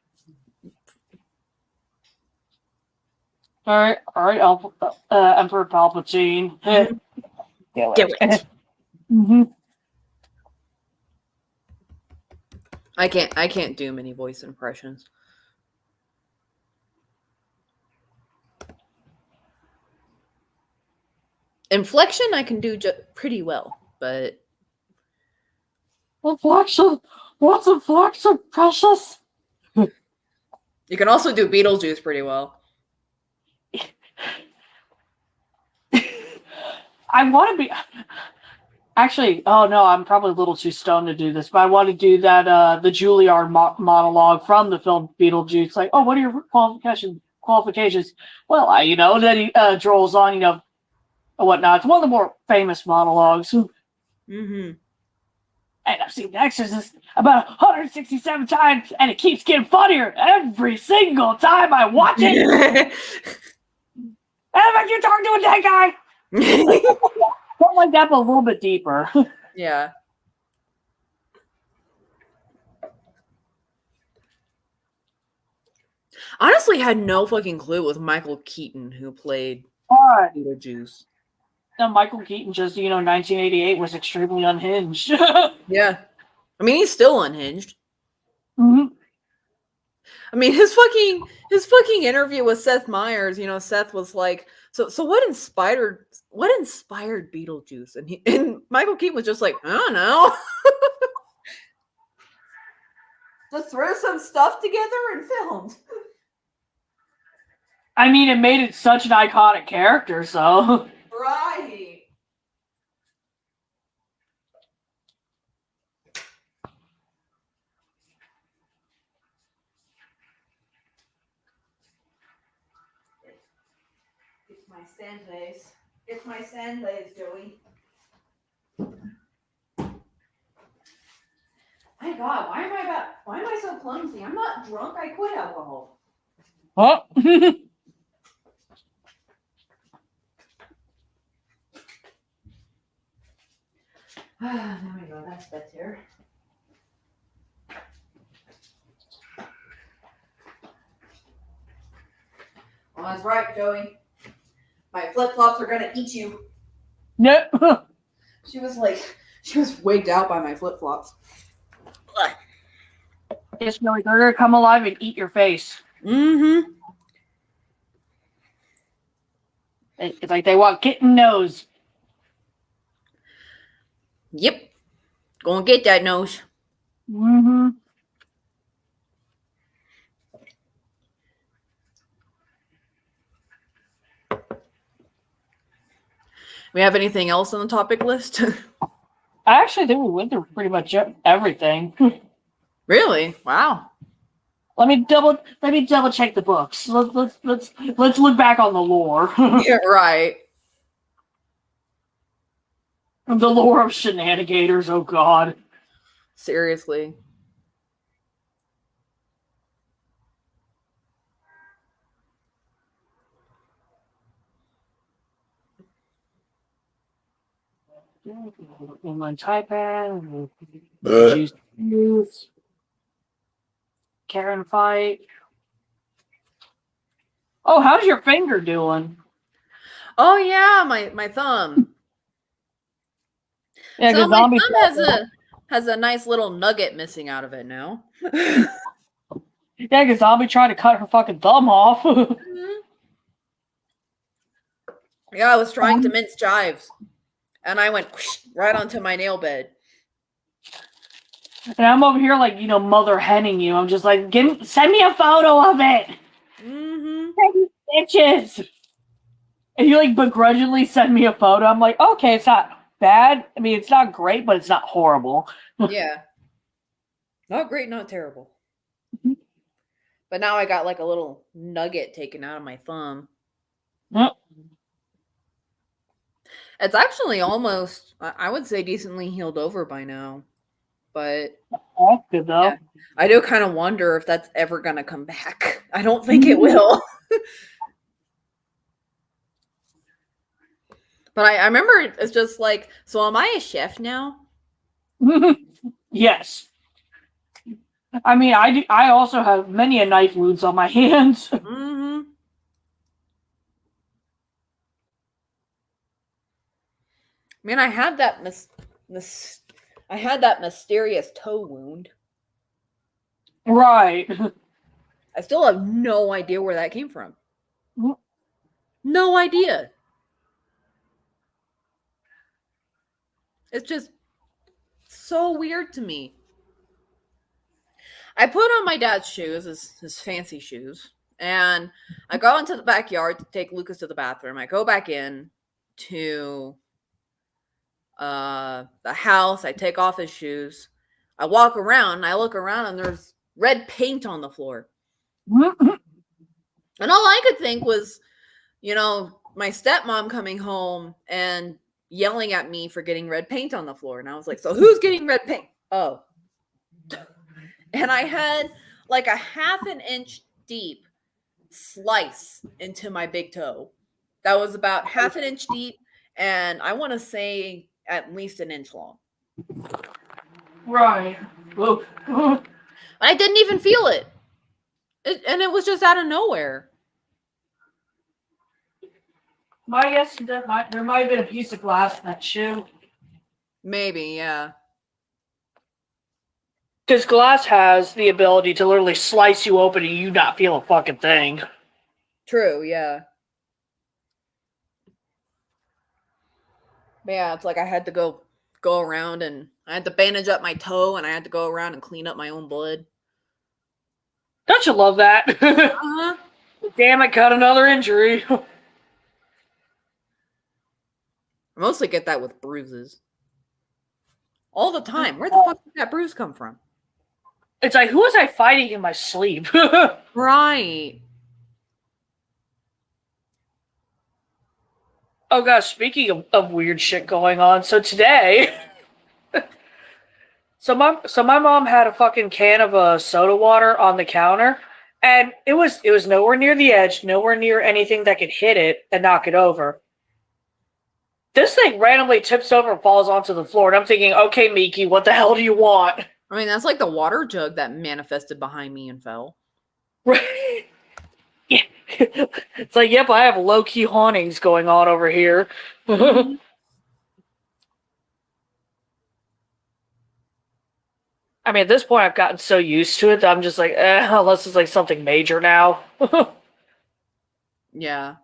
All right, Emperor Palpatine. Do it. Mm-hmm. I can't do many voice impressions. Inflection I can do pretty well, but Inflection? What's inflection, precious? you can also do Beetlejuice pretty well. I want to be... Actually, oh no, I'm probably a little too stoned to do this, but I want to do that, the Juilliard monologue from the film Beetlejuice. Like, oh, what are your qualifications? Well, then he drolls on, and whatnot. It's one of the more famous monologues. Mm-hmm. And I've seen The Exorcist about 167 times, and it keeps getting funnier every single time I watch it. And I'm like, you're talking to a dead guy. Something like that, but a little bit deeper. Yeah. Honestly, had no fucking clue it was Michael Keaton who played Beetlejuice. Now, Michael Keaton just, 1988 was extremely unhinged. Yeah. I mean, he's still unhinged. Mm-hmm. I mean, his fucking interview with Seth Meyers, Seth was like, so what inspired Beetlejuice? And Michael Keaton was just like, I don't know. Just threw some stuff together and filmed. I mean, it made it such an iconic character, so. Right. It's my sand vase. It's my sand vase, Joey. My God, why am I so clumsy? I'm not drunk. I quit alcohol. Oh. There we go. That's better. Well, that's right, Joey. My flip-flops are gonna eat you. No. She was wigged out by my flip-flops. It's really, they're gonna come alive and eat your face. Mm-hmm. It's like they want kitten nose. Yep. Gonna get that nose. Mm-hmm. We have anything else on the topic list? I actually think we went through pretty much everything. Really? Wow. Let me double check the books. Let's look back on the lore. Yeah, right. The lore of Shenanigators, oh god. Seriously. Inline Taipan, Juice, Karen fight. Oh, how's your finger doing? Oh yeah, my thumb. Yeah, So because has a nice little nugget missing out of it now. Yeah, because Zombie tried to cut her fucking thumb off. Yeah, I was trying to mince chives, and I went whoosh, right onto my nail bed. And I'm over here like, mother henning you. I'm just like, send me a photo of it. Bitches. And you like begrudgingly send me a photo. I'm like, okay, it's not bad. I mean, it's not great, but it's not horrible. Yeah. Not great, not terrible. But now I got like a little nugget taken out of my thumb. Yep. It's actually almost, I would say, decently healed over by now. But That's good though. yeah, I do kind of wonder if that's ever going to come back. I don't think it will. But I remember it's just like, so am I a chef now? Yes. I mean, I also have many a knife wounds on my hands. Man, I had that mysterious toe wound. Right. I still have no idea where that came from. No idea. It's just so weird to me. I put on my dad's shoes, his fancy shoes, and I go into the backyard to take Lucas to the bathroom. I go back in to the house. I take off his shoes. I walk around, and I look around, and there's red paint on the floor. And all I could think was, my stepmom coming home and yelling at me for getting red paint on the floor. And I was like, so who's getting red paint? Oh. And I had like a 1/2 inch deep slice into my big toe. That was about 1/2 inch deep. And I want to say at least 1 inch long. Right. I didn't even feel it. And it was just out of nowhere. My guess there might have been a piece of glass in that shoe. Maybe, yeah. Because glass has the ability to literally slice you open and you not feel a fucking thing. True, yeah. But yeah, it's like I had to go around and I had to bandage up my toe and I had to go around and clean up my own blood. Don't you love that? Damn, I got another injury. I mostly get that with bruises. All the time. Where the fuck did that bruise come from? It's like, who was I fighting in my sleep? Right. Oh gosh, speaking of weird shit going on, so today, so my mom had a fucking can of soda water on the counter, and it was nowhere near the edge, nowhere near anything that could hit it and knock it over. This thing randomly tips over and falls onto the floor, and I'm thinking, okay, Miki, what the hell do you want? I mean, that's like the water jug that manifested behind me and fell. Right. Yeah. It's like, yep, I have low-key hauntings going on over here. I mean, at this point, I've gotten so used to it that I'm just like, unless it's like something major now. Yeah.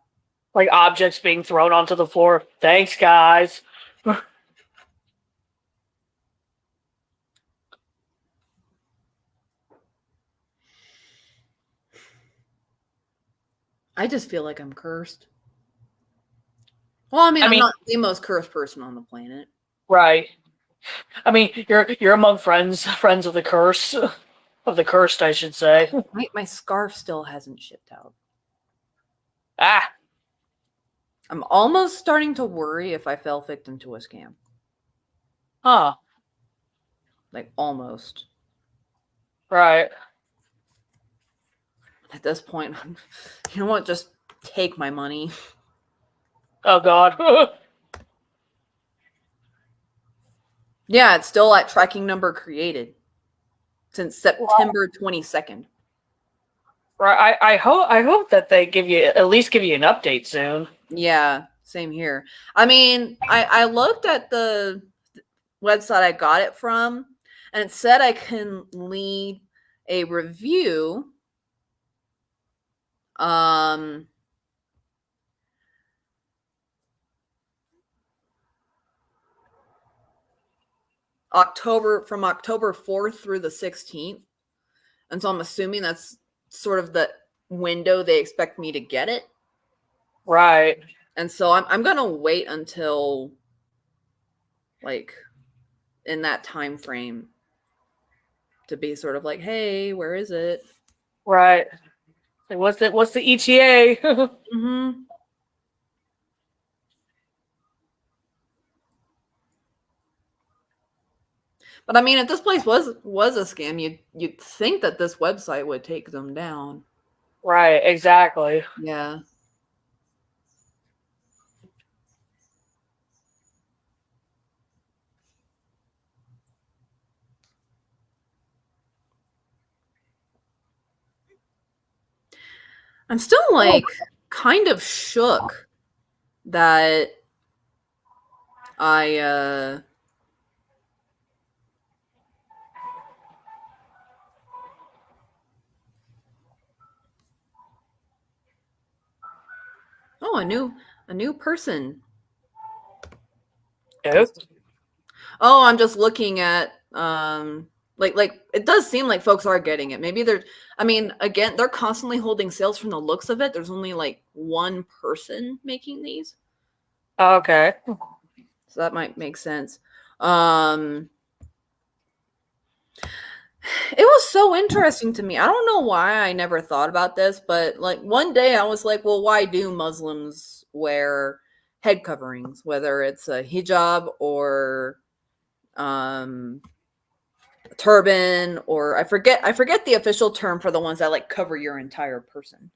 Like objects being thrown onto the floor. Thanks, guys. I just feel like I'm cursed. Well, I mean, I'm not the most cursed person on the planet. Right. I mean, you're among friends of the curse. Of the cursed, I should say. My scarf still hasn't shipped out. Ah. I'm almost starting to worry if I fell victim to a scam. Huh. Like, almost. Right. At this point, you know what? Just take my money. Oh, God. Yeah, it's still at tracking number created since September 22nd. Right. I hope that they at least give you an update soon. Yeah, same here. I mean, I looked at the website I got it from, and it said I can leave a review. From October 4th through the 16th. And so I'm assuming that's sort of the window they expect me to get it. Right. And so I'm going to wait until like in that time frame to be sort of like, hey, where is it? Right. What's the ETA? Mm-hmm. But I mean, if this place was a scam, you'd think that this website would take them down. Right, exactly. Yeah. I'm still like kind of shook that I oh, a new person. Yep. Oh, I'm just looking at like it does seem like folks are getting it. Maybe they're I mean, again, they're constantly holding sales from the looks of it. There's only like one person making these. Okay. So that might make sense. It was so interesting to me. I don't know why I never thought about this, but like one day I was like, well, why do Muslims wear head coverings, whether it's a hijab or a turban, or I forget the official term for the ones that like cover your entire person.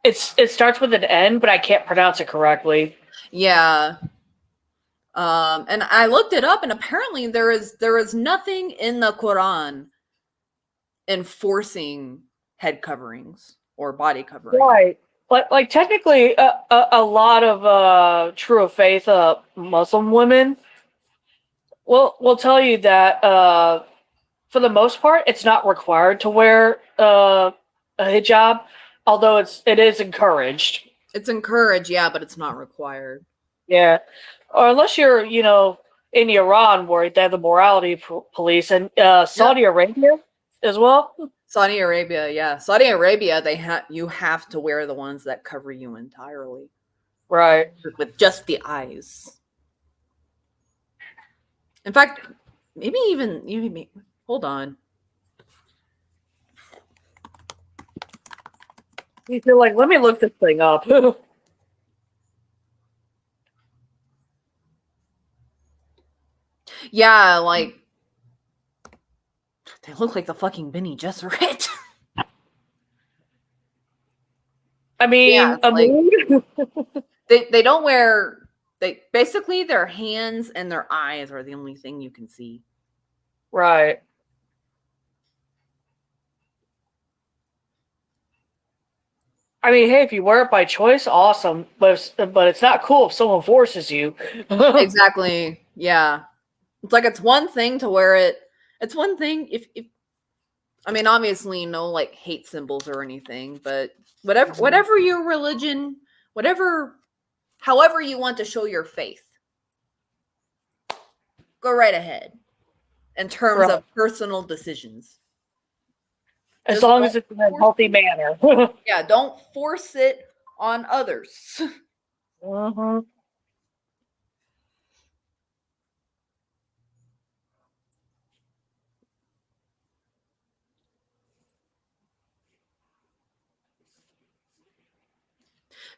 It starts with an N, but I can't pronounce it correctly. Yeah. And I looked it up, and apparently there is nothing in the Quran enforcing head coverings or body coverings. Right. Like technically, a lot of true of faith Muslim women will tell you that for the most part, it's not required to wear a hijab, although it is encouraged. It's encouraged, yeah, but it's not required. Yeah, or unless you're in Iran where they have the morality police, and Saudi Arabia as well. Saudi Arabia, yeah. Saudi Arabia, you have to wear the ones that cover you entirely. Right. With just the eyes. In fact, maybe hold on. You feel like, let me look this thing up. Yeah, like they look like the fucking Bene Gesserit. I mean, yeah, they don't wear. They basically their hands and their eyes are the only thing you can see. Right. I mean, hey, if you wear it by choice, awesome. But it's not cool if someone forces you. Exactly. Yeah. It's like it's one thing to wear it. It's one thing if I mean, obviously no like hate symbols or anything, but whatever your religion, however you want to show your faith, go right ahead in terms of personal decisions. As long as it's in a healthy manner. Yeah, don't force it on others. Uh-huh.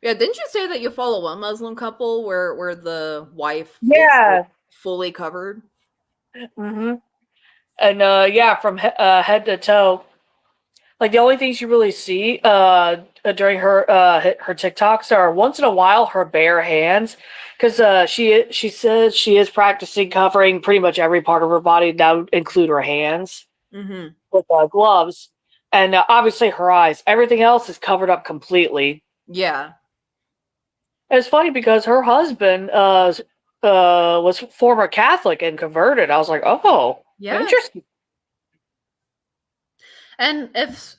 Yeah, didn't you say that you follow one Muslim couple where the wife is fully covered? Mm-hmm. And yeah, from head to toe. Like the only things you really see during her TikToks are once in a while her bare hands, because she says she is practicing covering pretty much every part of her body, now include her hands with gloves, and obviously her eyes. Everything else is covered up completely. Yeah. It's funny because her husband was former Catholic and converted. I was like, oh. Yeah. Interesting. And if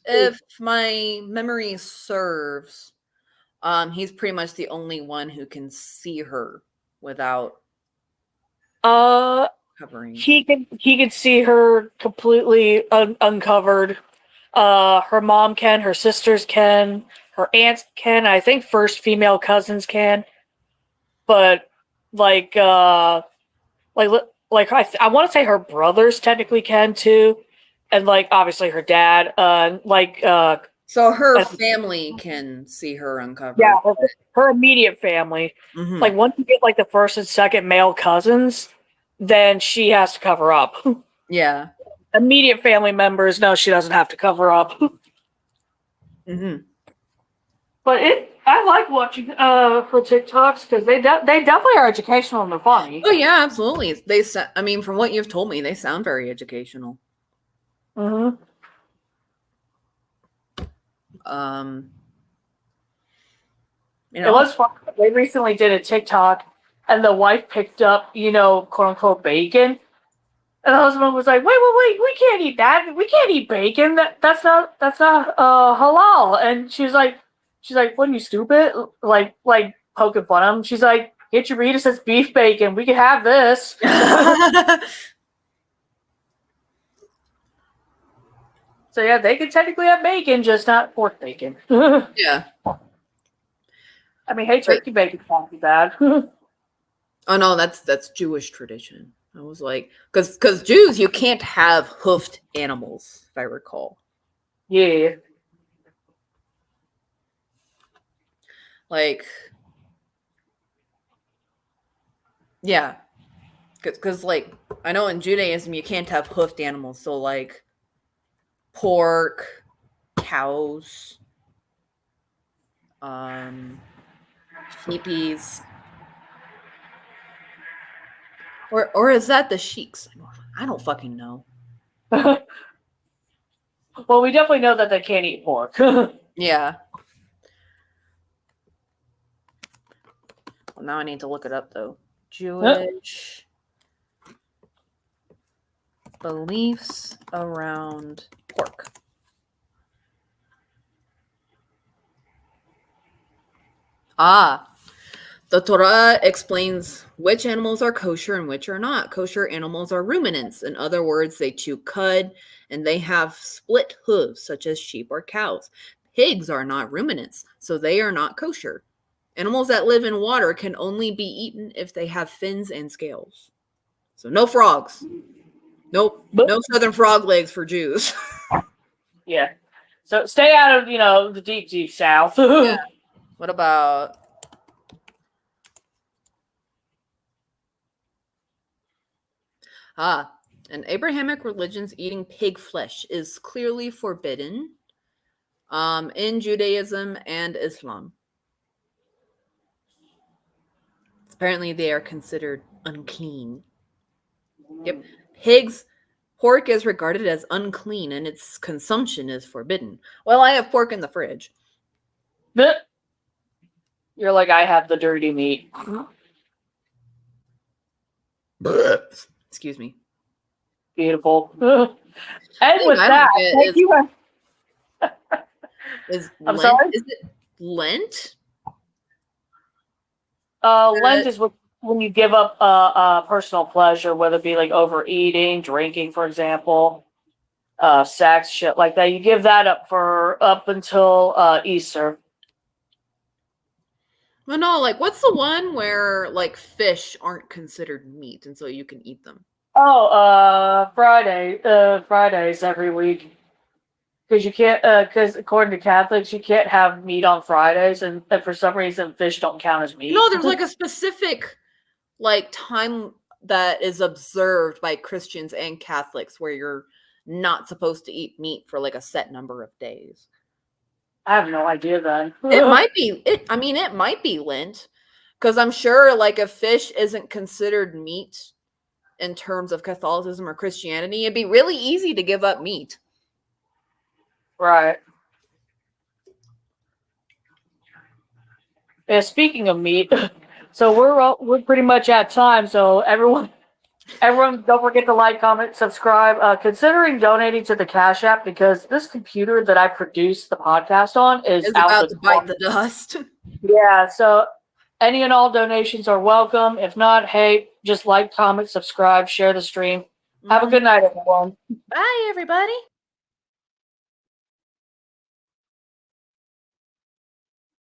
my memory serves, he's pretty much the only one who can see her without covering. He can see her completely uncovered. Her mom can, her sisters can, her aunts can. I think first female cousins can, but like I want to say her brothers technically can too, and like obviously her dad. So her family can see her uncovered. Yeah, her immediate family. Mhm. Like once you get like the first and second male cousins, then she has to cover up. Yeah. Immediate family members, no, she doesn't have to cover up. Mm-hmm. But I like watching her TikToks because they definitely are educational and they're funny. Oh yeah, absolutely. I mean, from what you've told me, they sound very educational. Mm-hmm. You know, it was fun. They recently did a TikTok, and the wife picked up, quote unquote bacon, and the husband was like, "Wait, we can't eat that. We can't eat bacon. That's not halal." And she's like, "What are you, stupid?" Like poking fun at him. She's like, "Get your read. It says beef bacon. We can have this." So yeah, they could technically have bacon, just not pork bacon. Yeah. I mean, hey, turkey bacon's not too bad. Oh no, that's Jewish tradition. I was like, because Jews, you can't have hoofed animals, if I recall. Yeah. Like, yeah, because like I know in Judaism you can't have hoofed animals, so like pork, cows, sheepies, or is that the sheiks? I don't fucking know. Well, we definitely know that they can't eat pork. Yeah. Well, now I need to look it up though. Jewish beliefs around pork. The Torah explains which animals are kosher and which are not. Kosher animals are ruminants. In other words, they chew cud and they have split hooves, such as sheep or cows. Pigs are not ruminants, so they are not kosher. Animals that live in water can only be eaten if they have fins and scales. So no frogs. Nope. No southern frog legs for Jews. Yeah. So stay out of, the deep south. Yeah. What about in Abrahamic religions, eating pig flesh is clearly forbidden in Judaism and Islam. Apparently, they are considered unclean. Yep. Pork is regarded as unclean and its consumption is forbidden. Well, I have pork in the fridge. You're like, I have the dirty meat. Excuse me. Beautiful. And with that, thank you. I'm sorry? Is it Lent? Lent is when you give up personal pleasure, whether it be like overeating, drinking, for example, sex, shit like that. You give that up until Easter. Well, no, like what's the one where like fish aren't considered meat and so you can eat them? Oh, Fridays every week. Because you can't, because according to Catholics, you can't have meat on Fridays, and for some reason, fish don't count as meat. No, there's like a specific like time that is observed by Christians and Catholics where you're not supposed to eat meat for like a set number of days. I have no idea then. It might be it might be Lent, because I'm sure like if fish isn't considered meat in terms of Catholicism or Christianity, it'd be really easy to give up meat. Right. Yeah, speaking of meat, so we're pretty much at time. So everyone, Everyone, don't forget to like, comment, subscribe. Considering donating to the Cash App because this computer that I produce the podcast on is It's out about the to bite door. the dust. Yeah, so any and all donations are welcome. If not, hey, just like, comment, subscribe, share the stream. Have a good night, everyone. Bye, everybody.